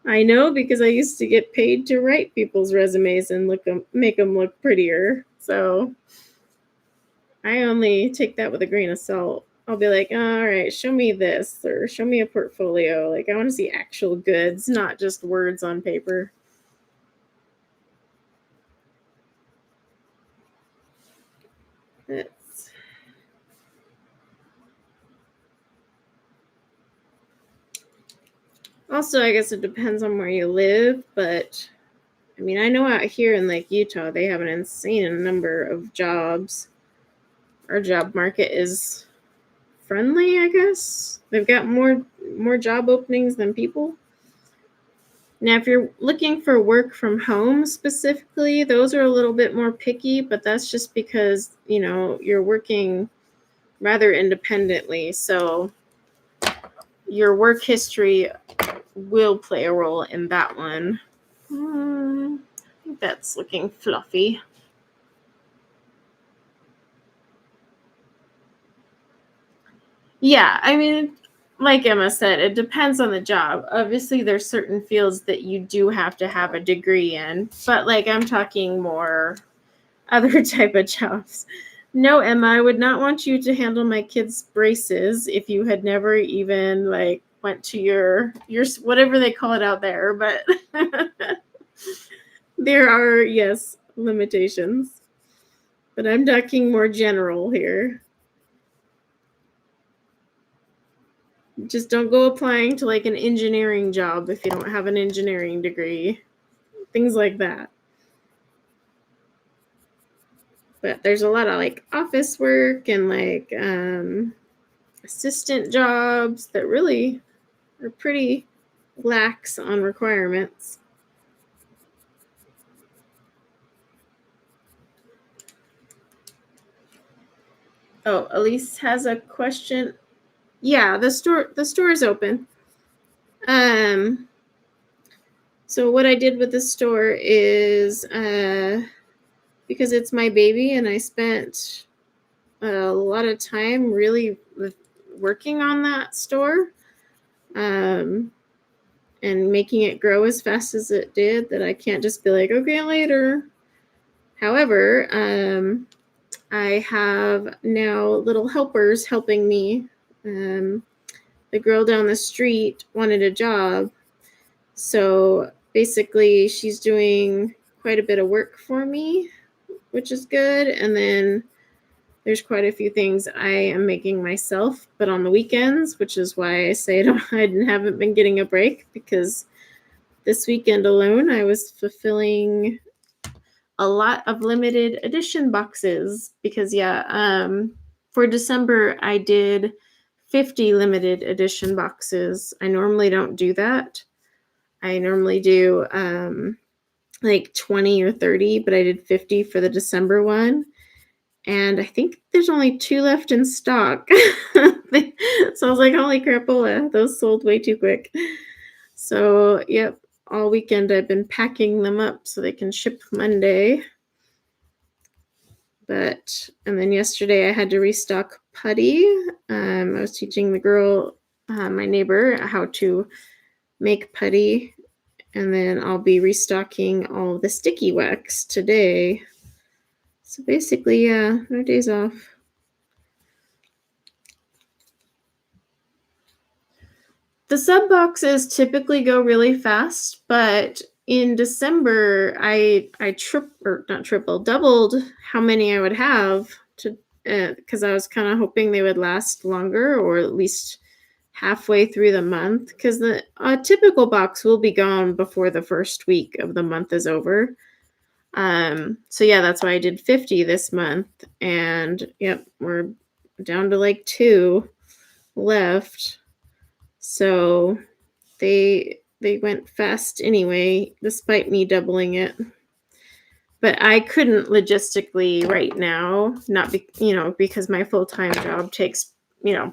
I know, because I used to get paid to write people's resumes and make them look prettier. So I only take that with a grain of salt. I'll be like, all right, show me this, or show me a portfolio. Like, I want to see actual goods, not just words on paper. Also, I guess it depends on where you live, but I mean, I know out here in like Utah, they have an insane number of jobs. Our job market is friendly, I guess. They've got more job openings than people. Now, if you're looking for work from home specifically, those are a little bit more picky, but that's just because, you're working rather independently. So your work history will play a role in that one. I think that's looking fluffy. Yeah, I mean, like Emma said, it depends on the job. Obviously, there's certain fields that you do have to have a degree in, but like I'm talking more other type of jobs. No, Emma, I would not want you to handle my kids' braces if you had never even like went to your whatever they call it out there, but there are, yes, limitations. But I'm talking more general here. Just don't go applying to like an engineering job if you don't have an engineering degree. things like that. But there's a lot of like office work and like assistant jobs that really are pretty lax on requirements. Oh, Elise has a question. Yeah, the store is open. So what I did with the store is because it's my baby and I spent a lot of time really working on that store and making it grow as fast as it did, that I can't just be like, okay, later. However, I have now little helpers helping me. The girl down the street wanted a job, so basically she's doing quite a bit of work for me, which is good. And then there's quite a few things I am making myself, but on the weekends, which is why I say I haven't been getting a break, because this weekend alone I was fulfilling a lot of limited edition boxes. Because for December I did 50 limited edition boxes. I normally don't do that. I normally do like 20 or 30, but I did 50 for the December one. And I think there's only 2 left in stock. So I was like, holy crapola, those sold way too quick. So, yep, all weekend I've been packing them up so they can ship Monday. And then yesterday I had to restock putty. I was teaching the girl, my neighbor, how to make putty. And then I'll be restocking all the sticky wax today. So basically, no days off. The sub boxes typically go really fast, but in December, I doubled how many I would have to, because I was kind of hoping they would last longer, or at least halfway through the month, because the typical box will be gone before the first week of the month is over. So yeah, that's why I did 50 this month, and yep, we're down to like 2 left. So they went fast anyway, despite me doubling it. But I couldn't logistically right now, not because my full-time job takes,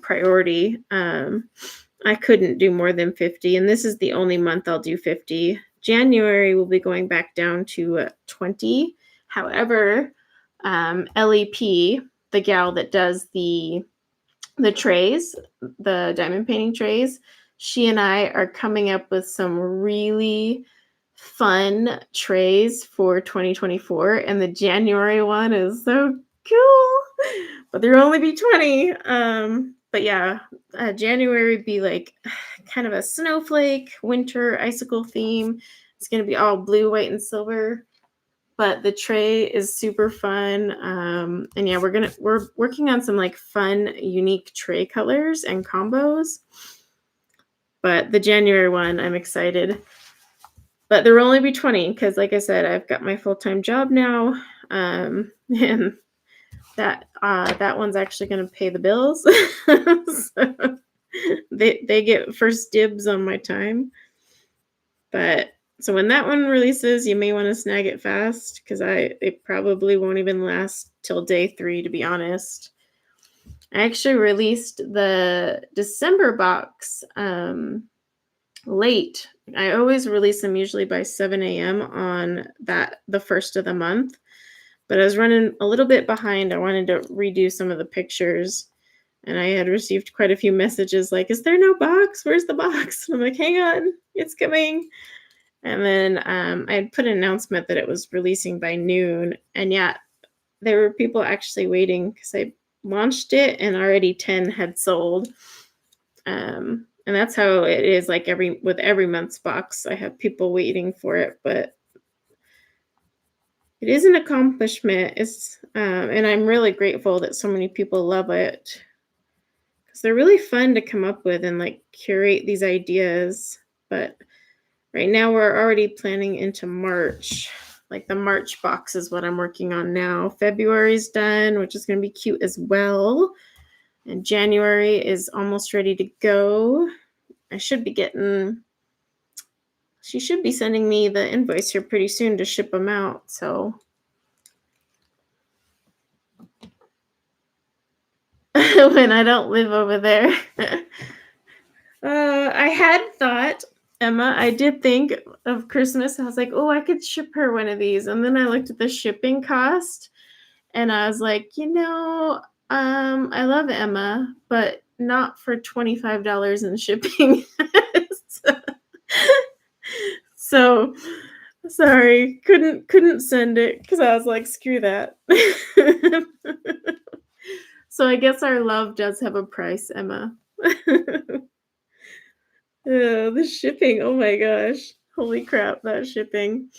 priority. I couldn't do more than 50, and this is the only month I'll do 50. January will be going back down to 20. However, LEP, the gal that does the trays, the diamond painting trays, she and I are coming up with some really fun trays for 2024, and the January one is so cool, but there'll only be 20. But yeah, January would be like kind of a snowflake winter icicle theme. It's going to be all blue, white, and silver, but the tray is super fun. And yeah, we're working on some like fun, unique tray colors and combos. But the January one, I'm excited. But there will only be 20 because, like I said, I've got my full-time job now, and that one's actually going to pay the bills. So they get first dibs on my time. But so when that one releases, you may want to snag it fast, because it probably won't even last till day 3, to be honest. I actually released the December box late. I always release them usually by 7 a.m. on the first of the month, but I was running a little bit behind. I wanted to redo some of the pictures, and I had received quite a few messages like, is there no box? Where's the box? And I'm like, hang on, it's coming. And then I had put an announcement that it was releasing by noon, and yeah, there were people actually waiting, because I launched it and already 10 had sold. And that's how it is, like with every month's box. I have people waiting for it, but it is an accomplishment. It's and I'm really grateful that so many people love it, because they're really fun to come up with and like curate these ideas. But Right now we're already planning into March. Like the March box is what I'm working on now. February's done, which is going to be cute as well. And January is almost ready to go. She should be sending me the invoice here pretty soon to ship them out. So when I don't live over there. I had thought, Emma, I did think of Christmas. I was like, oh, I could ship her one of these. And then I looked at the shipping cost and I was like, I love Emma, but not for $25 in shipping. So sorry, couldn't send it because I was like, screw that. So I guess our love does have a price, Emma. The shipping, oh my gosh. Holy crap, that shipping.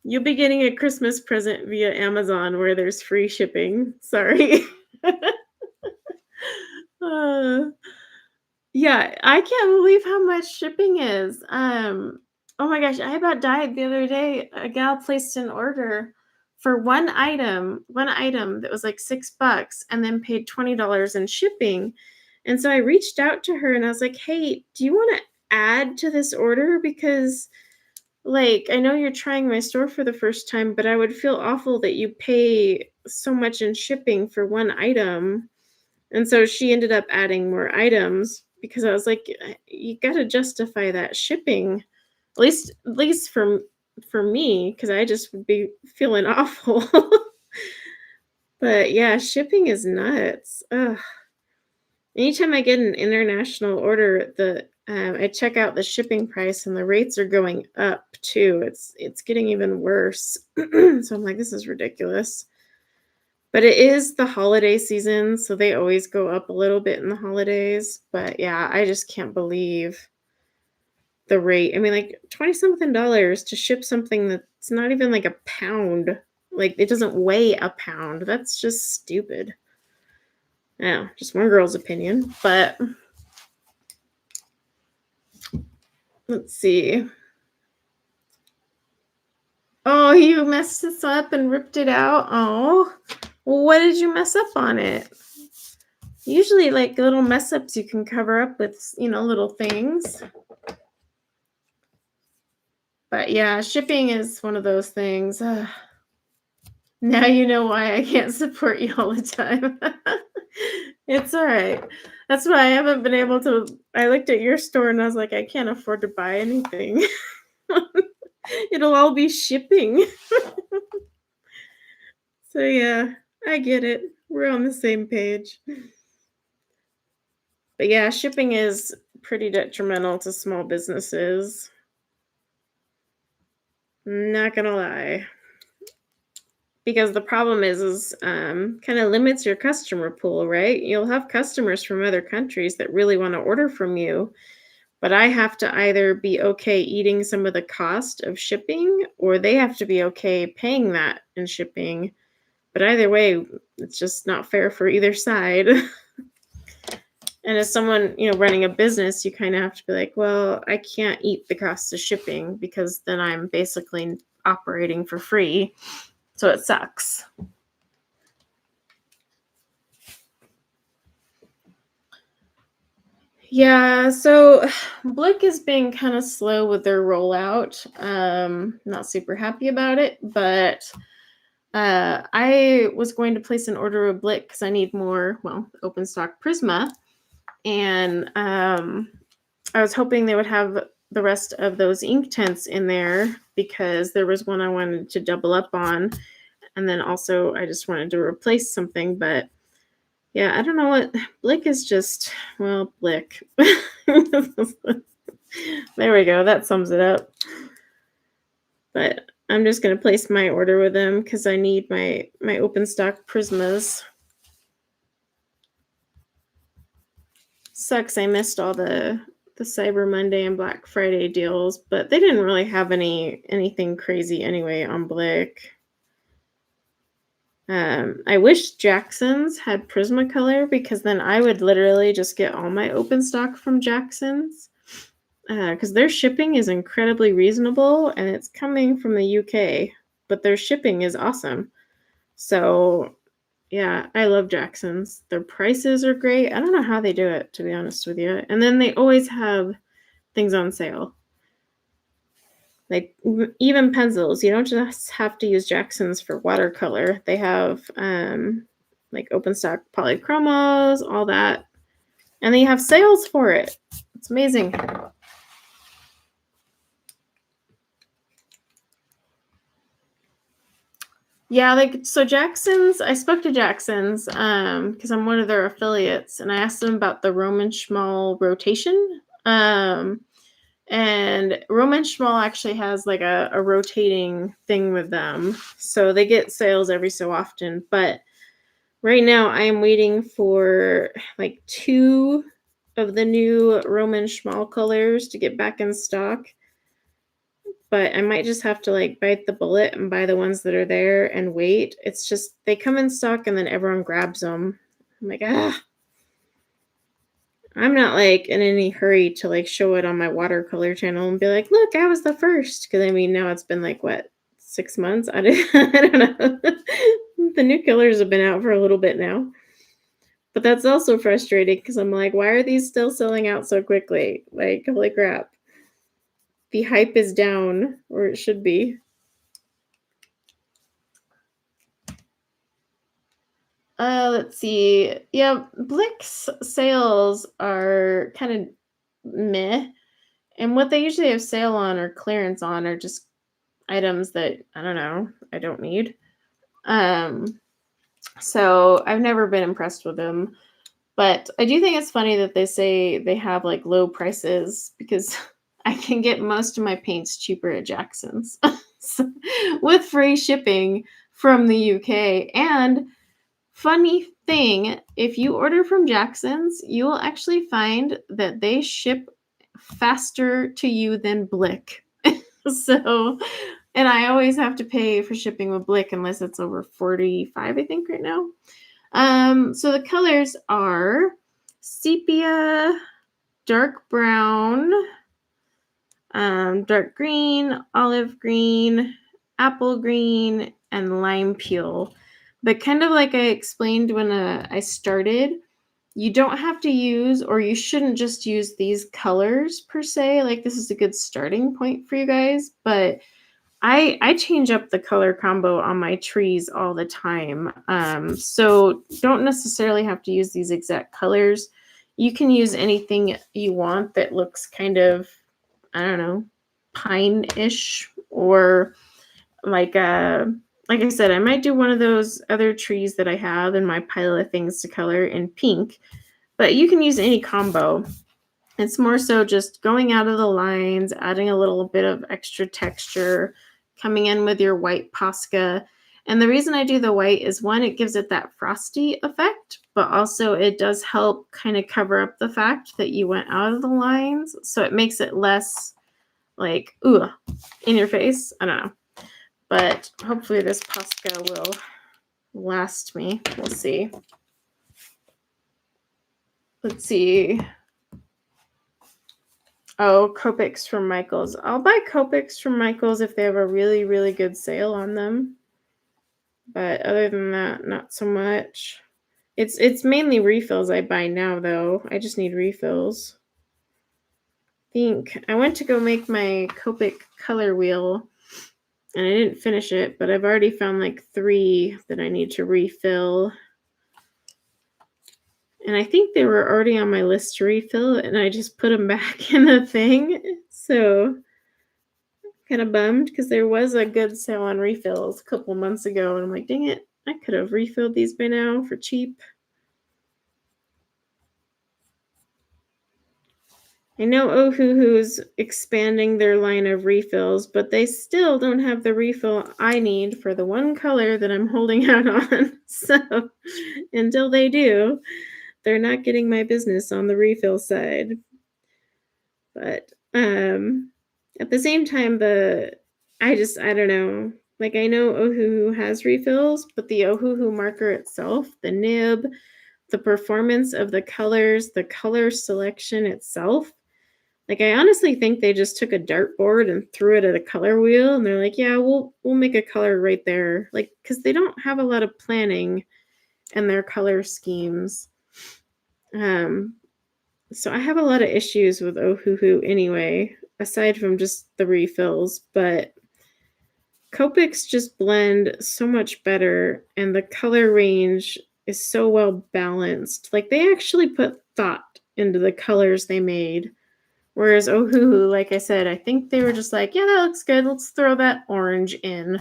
You'll be getting a Christmas present via Amazon where there's free shipping. Sorry. Yeah, I can't believe how much shipping is. Oh my gosh, I about died the other day. A gal placed an order for one item that was like $6 and then paid $20 in shipping. And so I reached out to her and I was like, "Hey, do you want to add to this order? Because like I know you're trying my store for the first time, but I would feel awful that you pay so much in shipping for one item." And so she ended up adding more items because I was like, you got to justify that shipping, at least for me, because I just would be feeling awful. But yeah, shipping is nuts. Ugh. Anytime I get an international order, I check out the shipping price and the rates are going up too. It's getting even worse. So I'm like, this is ridiculous. But it is the holiday season, so they always go up a little bit in the holidays. But yeah, I just can't believe the rate. I mean, like 20 something dollars to ship something that's not even like a pound. Like it doesn't weigh a pound. That's just stupid. Yeah, just one girl's opinion. But let's see. Oh, you messed this up and ripped it out. Oh, well, what did you mess up on it? Usually, like little mess ups you can cover up with, little things. But yeah, shipping is one of those things. Now you know why I can't support you all the time. It's all right. That's why I haven't been able to. I looked at your store and I was like, I can't afford to buy anything. It'll all be shipping. So yeah, I get it. We're on the same page. But yeah, shipping is pretty detrimental to small businesses. Not gonna lie. Because the problem is kind of limits your customer pool, right? You'll have customers from other countries that really want to order from you, but I have to either be okay eating some of the cost of shipping or they have to be okay paying that in shipping. But either way, it's just not fair for either side. And as someone, running a business, you kind of have to be like, well, I can't eat the cost of shipping because then I'm basically operating for free. So it sucks. Yeah, so Blick is being kind of slow with their rollout. Not super happy about it, but I was going to place an order with Blick because I need more, open stock Prisma. And I was hoping they would have the rest of those ink tints in there because there was one I wanted to double up on. And then also I just wanted to replace something, but yeah, I don't know what Blick is just, Blick. There we go. That sums it up. But I'm just going to place my order with them because I need my open stock Prismas. Sucks I missed all the Cyber Monday and Black Friday deals, but they didn't really have anything crazy anyway on Blick. I wish Jackson's had Prismacolor because then I would literally just get all my open stock from Jackson's. because their shipping is incredibly reasonable and it's coming from the UK, but their shipping is awesome. So yeah, I love Jackson's. Their prices are great. I don't know how they do it, to be honest with you. And then they always have things on sale. Like even pencils, you don't just have to use Jackson's for watercolor. They have like open stock polychromos, all that. And they have sales for it. It's amazing. Yeah, like so Jackson's, I spoke to Jackson's because I'm one of their affiliates, and I asked them about the Roman Schmal rotation. And Roman Schmal actually has like a rotating thing with them. So they get sales every so often. But right now I am waiting for like 2 of the new Roman Schmal colors to get back in stock. But I might just have to like bite the bullet and buy the ones that are there and wait. It's just they come in stock and then everyone grabs them. I'm like, I'm not like in any hurry to like show it on my watercolor channel and be like, look, I was the first. Because I mean, now it's been like what, 6 months? I don't know. The new colors have been out for a little bit now. But that's also frustrating because I'm like, why are these still selling out so quickly? Like, holy crap. The hype is down, or it should be. Let's see. Yeah, Blick's sales are kind of meh. And what they usually have sale on or clearance on are just items that I don't know, I don't need. So I've never been impressed with them. But I do think it's funny that they say they have like low prices because I can get most of my paints cheaper at Jackson's so, with free shipping from the UK. And funny thing, if you order from Jackson's, you will actually find that they ship faster to you than Blick. So, and I always have to pay for shipping with Blick unless it's over 45, I think, right now. So the colors are sepia, dark brown, dark green, olive green, apple green, and lime peel. But kind of like I explained when I started, you don't have to use, or you shouldn't just use these colors per se. Like this is a good starting point for you guys, but I change up the color combo on my trees all the time. So don't necessarily have to use these exact colors. You can use anything you want that looks kind of, I don't know, pine-ish, or like I said, I might do one of those other trees that I have in my pile of things to color in pink, but you can use any combo. It's more so just going out of the lines, adding a little bit of extra texture, coming in with your white Posca. And the reason I do the white is one, it gives it that frosty effect, but also it does help kind of cover up the fact that you went out of the lines. So it makes it less like, ooh, in your face. I don't know. But hopefully this Posca will last me. We'll see. Let's see. Oh, Copics from Michaels. I'll buy Copics from Michaels if they have a really, really good sale on them. But other than that, not so much. It's mainly refills I buy now, though. I just need refills. I think I went to go make my Copic color wheel, and I didn't finish it, but I've already found like 3 that I need to refill. And I think they were already on my list to refill, and I just put them back in the thing. So kind of bummed because there was a good sale on refills a couple months ago, and I'm like, dang it, I could have refilled these by now for cheap. I know Ohuhu's expanding their line of refills, but they still don't have the refill I need for the one color that I'm holding out on. So until they do, they're not getting my business on the refill side. But at the same time, I don't know. Like I know Ohuhu has refills, but the Ohuhu marker itself, the nib, the performance of the colors, the color selection itself, Like, I honestly think they just took a dartboard and threw it at a color wheel, and they're like, "Yeah, we'll make a color right there." Like, because they don't have a lot of planning in their color schemes. Um, so I have a lot of issues with Ohuhu anyway, aside from just the refills, but Copics just blend so much better, and the color range is so well balanced. Like, they actually put thought into the colors they made. Whereas Ohuhu, like I said, I think they were just like, yeah, that looks good. Let's throw that orange in.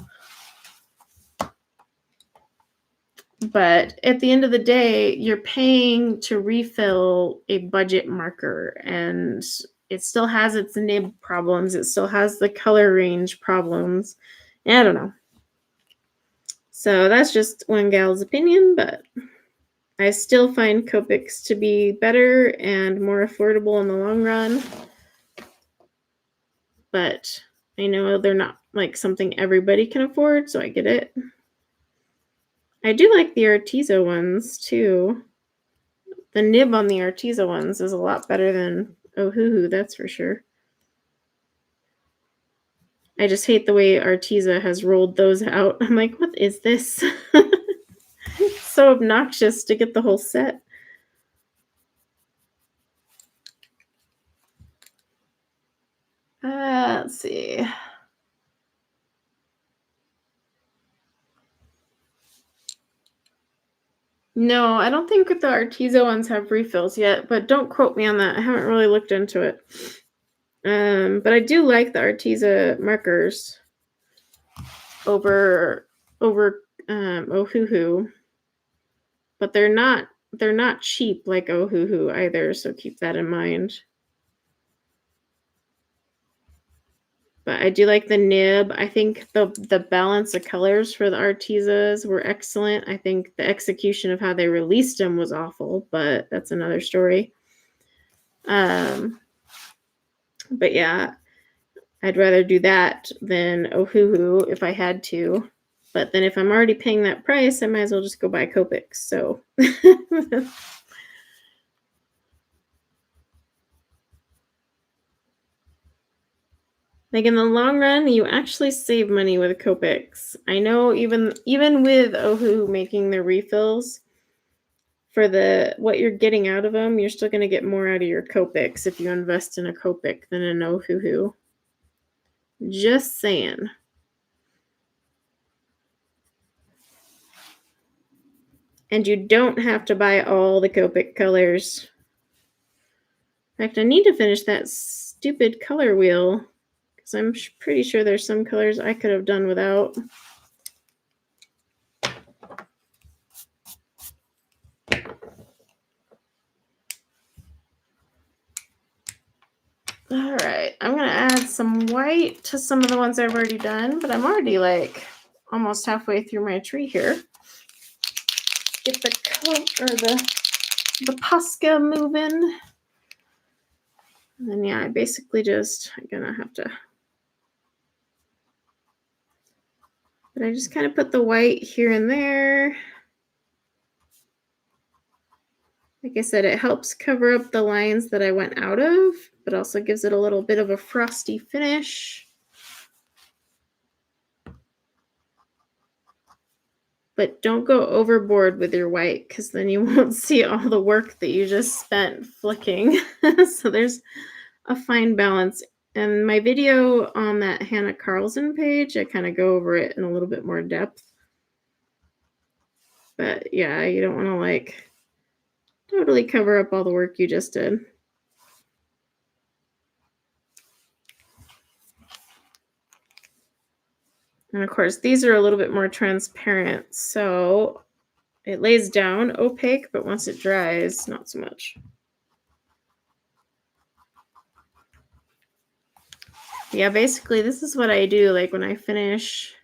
But at the end of the day, you're paying to refill a budget marker, and it still has its nib problems. It still has the color range problems. I don't know. So that's just one gal's opinion, but I still find Copics to be better and more affordable in the long run. But I know they're not like something everybody can afford, so I get it. I do like the Arteza ones too. The nib on the Arteza ones is a lot better than Ohuhu, that's for sure. I just hate the way Arteza has rolled those out. I'm like, what is this? It's so obnoxious to get the whole set. Let's see. No, I don't think the Arteza ones have refills yet, but don't quote me on that. I haven't really looked into it. But I do like the Arteza markers over Ohuhu. But they're not cheap like Ohuhu either, so keep that in mind. But I do like the nib. I think the balance of colors for the Artezas were excellent. I think the execution of how they released them was awful, but that's another story. But yeah, I'd rather do that than Ohuhu if I had to. But then if I'm already paying that price, I might as well just go buy Copics. So like, in the long run, you actually save money with Copics. I know even with Ohuhu making their refills, for what you're getting out of them, you're still going to get more out of your Copics if you invest in a Copic than an Ohuhu. Just saying. And you don't have to buy all the Copic colors. In fact, I need to finish that stupid color wheel, because I'm pretty sure there's some colors I could have done without. All right, I'm going to add some white to some of the ones I've already done, but I'm already like almost halfway through my tree here. Get the coat or the Posca moving. And then, yeah, I basically I'm going to have to, but I just kind of put the white here and there. Like I said, it helps cover up the lines that I went out of, but also gives it a little bit of a frosty finish. But don't go overboard with your white, because then you won't see all the work that you just spent flicking. So there's a fine balance. And my video on that Hannah Carlson page, I kind of go over it in a little bit more depth. But yeah, you don't want to like totally cover up all the work you just did. And of course, these are a little bit more transparent, so it lays down opaque, but once it dries, not so much. Yeah, basically, this is what I do. Like, when I finish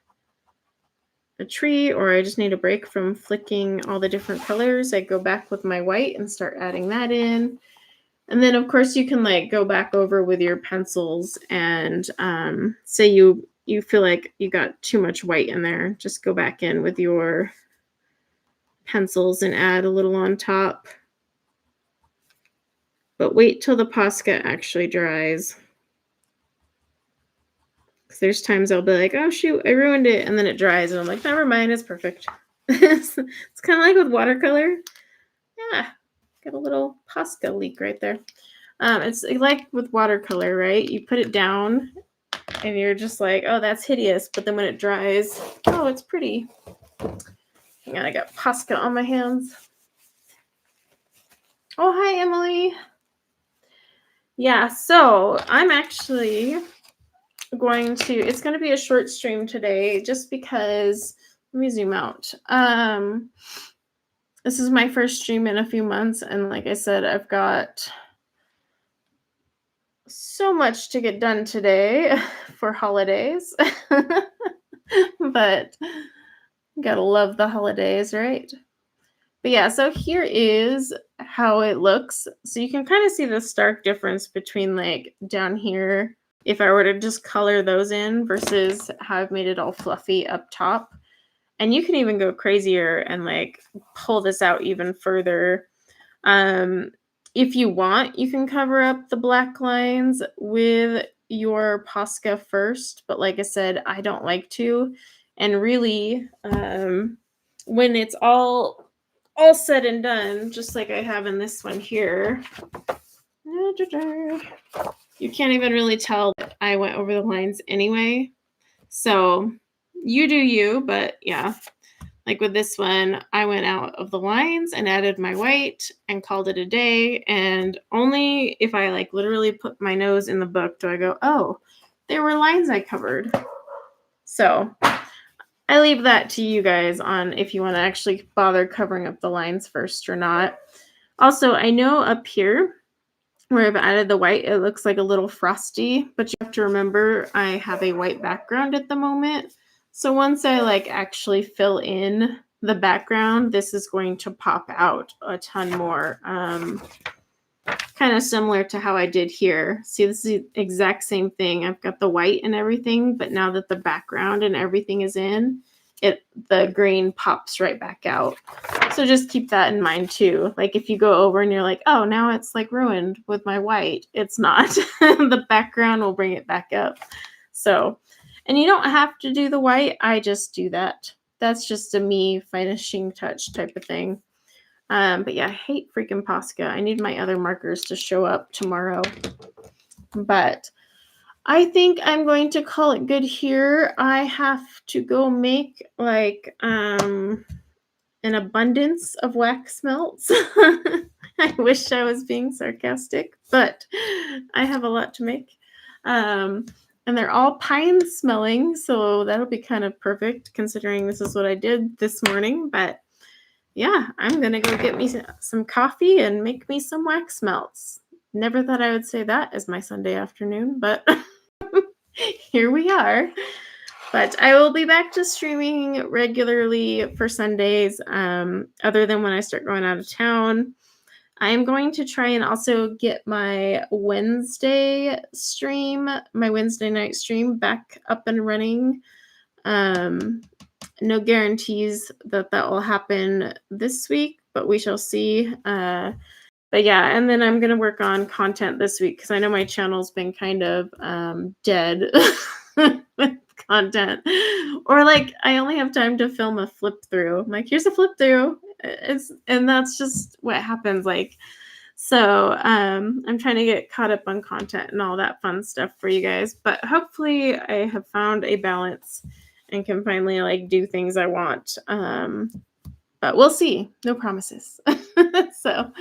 a tree, or I just need a break from flicking all the different colors, I go back with my white and start adding that in. And then, of course, you can like go back over with your pencils and say you feel like you got too much white in there, just go back in with your pencils and add a little on top. but wait till the Posca actually dries. Because there's times I'll be like, oh shoot, I ruined it, and then it dries, and I'm like, never mind, it's perfect. It's kind of like with watercolor. Yeah, got a little Posca leak right there. It's like with watercolor, right? You put it down, and you're just like, oh, that's hideous. But then when it dries, oh, it's pretty. Hang on, I got Posca on my hands. Oh, hi, Emily. Yeah, so I'm actually going to, it's going to be a short stream today just because, let me zoom out. This is my first stream in a few months. And like I said, I've got so much to get done today for holidays. But gotta love the holidays, right? But yeah, so here is how it looks. So you can kind of see the stark difference between like down here, if I were to just color those in versus how I've made it all fluffy up top. And you can even go crazier and like pull this out even further. If you want, you can cover up the black lines with your Posca first. But like I said, I don't like to. And really, when it's all said and done, just like I have in this one here, you can't even really tell that I went over the lines anyway. So you do you, but yeah. Like with this one, I went out of the lines and added my white and called it a day. And only if I like literally put my nose in the book do I go, oh, there were lines I covered. So I leave that to you guys on if you want to actually bother covering up the lines first or not. Also, I know up here where I've added the white, it looks like a little frosty, but you have to remember I have a white background at the moment. So once I like actually fill in the background, this is going to pop out a ton more. Kind of similar to how I did here. See, this is the exact same thing. I've got the white and everything, but now that the background and everything is in, the green pops right back out. So just keep that in mind too. Like if you go over and you're like, oh, now it's like ruined with my white. It's not. The background will bring it back up. So, and you don't have to do the white. I just do that. That's just a me finishing touch type of thing. But yeah, I hate freaking Posca. I need my other markers to show up tomorrow. But I think I'm going to call it good here. I have to go make like an abundance of wax melts. I wish I was being sarcastic, but I have a lot to make. And they're all pine smelling, so that'll be kind of perfect considering this is what I did this morning. But yeah, I'm going to go get me some coffee and make me some wax melts. Never thought I would say that as my Sunday afternoon, but here we are. But I will be back to streaming regularly for Sundays, other than when I start going out of town. I am going to try and also get my Wednesday night stream back up and running. No guarantees that will happen this week, but we shall see. But yeah, and then I'm going to work on content this week because I know my channel's been kind of dead with content. Or like I only have time to film a flip through. I'm like, here's a flip through. And that's just what happens. Like, so I'm trying to get caught up on content and all that fun stuff for you guys. But hopefully I have found a balance and can finally like do things I want. But we'll see. No promises. So,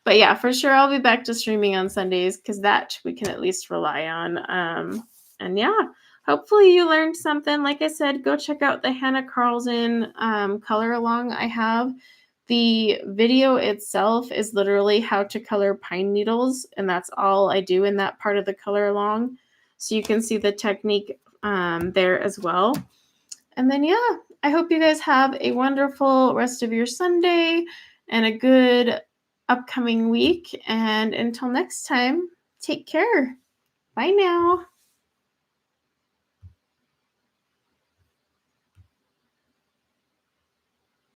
but yeah, for sure I'll be back to streaming on Sundays because that we can at least rely on. And yeah, hopefully you learned something. Like I said, go check out the Hannah Carlson color along I have. The video itself is literally how to color pine needles, and that's all I do in that part of the color along. So you can see the technique there as well. And then, yeah, I hope you guys have a wonderful rest of your Sunday and a good upcoming week. And until next time, take care. Bye now.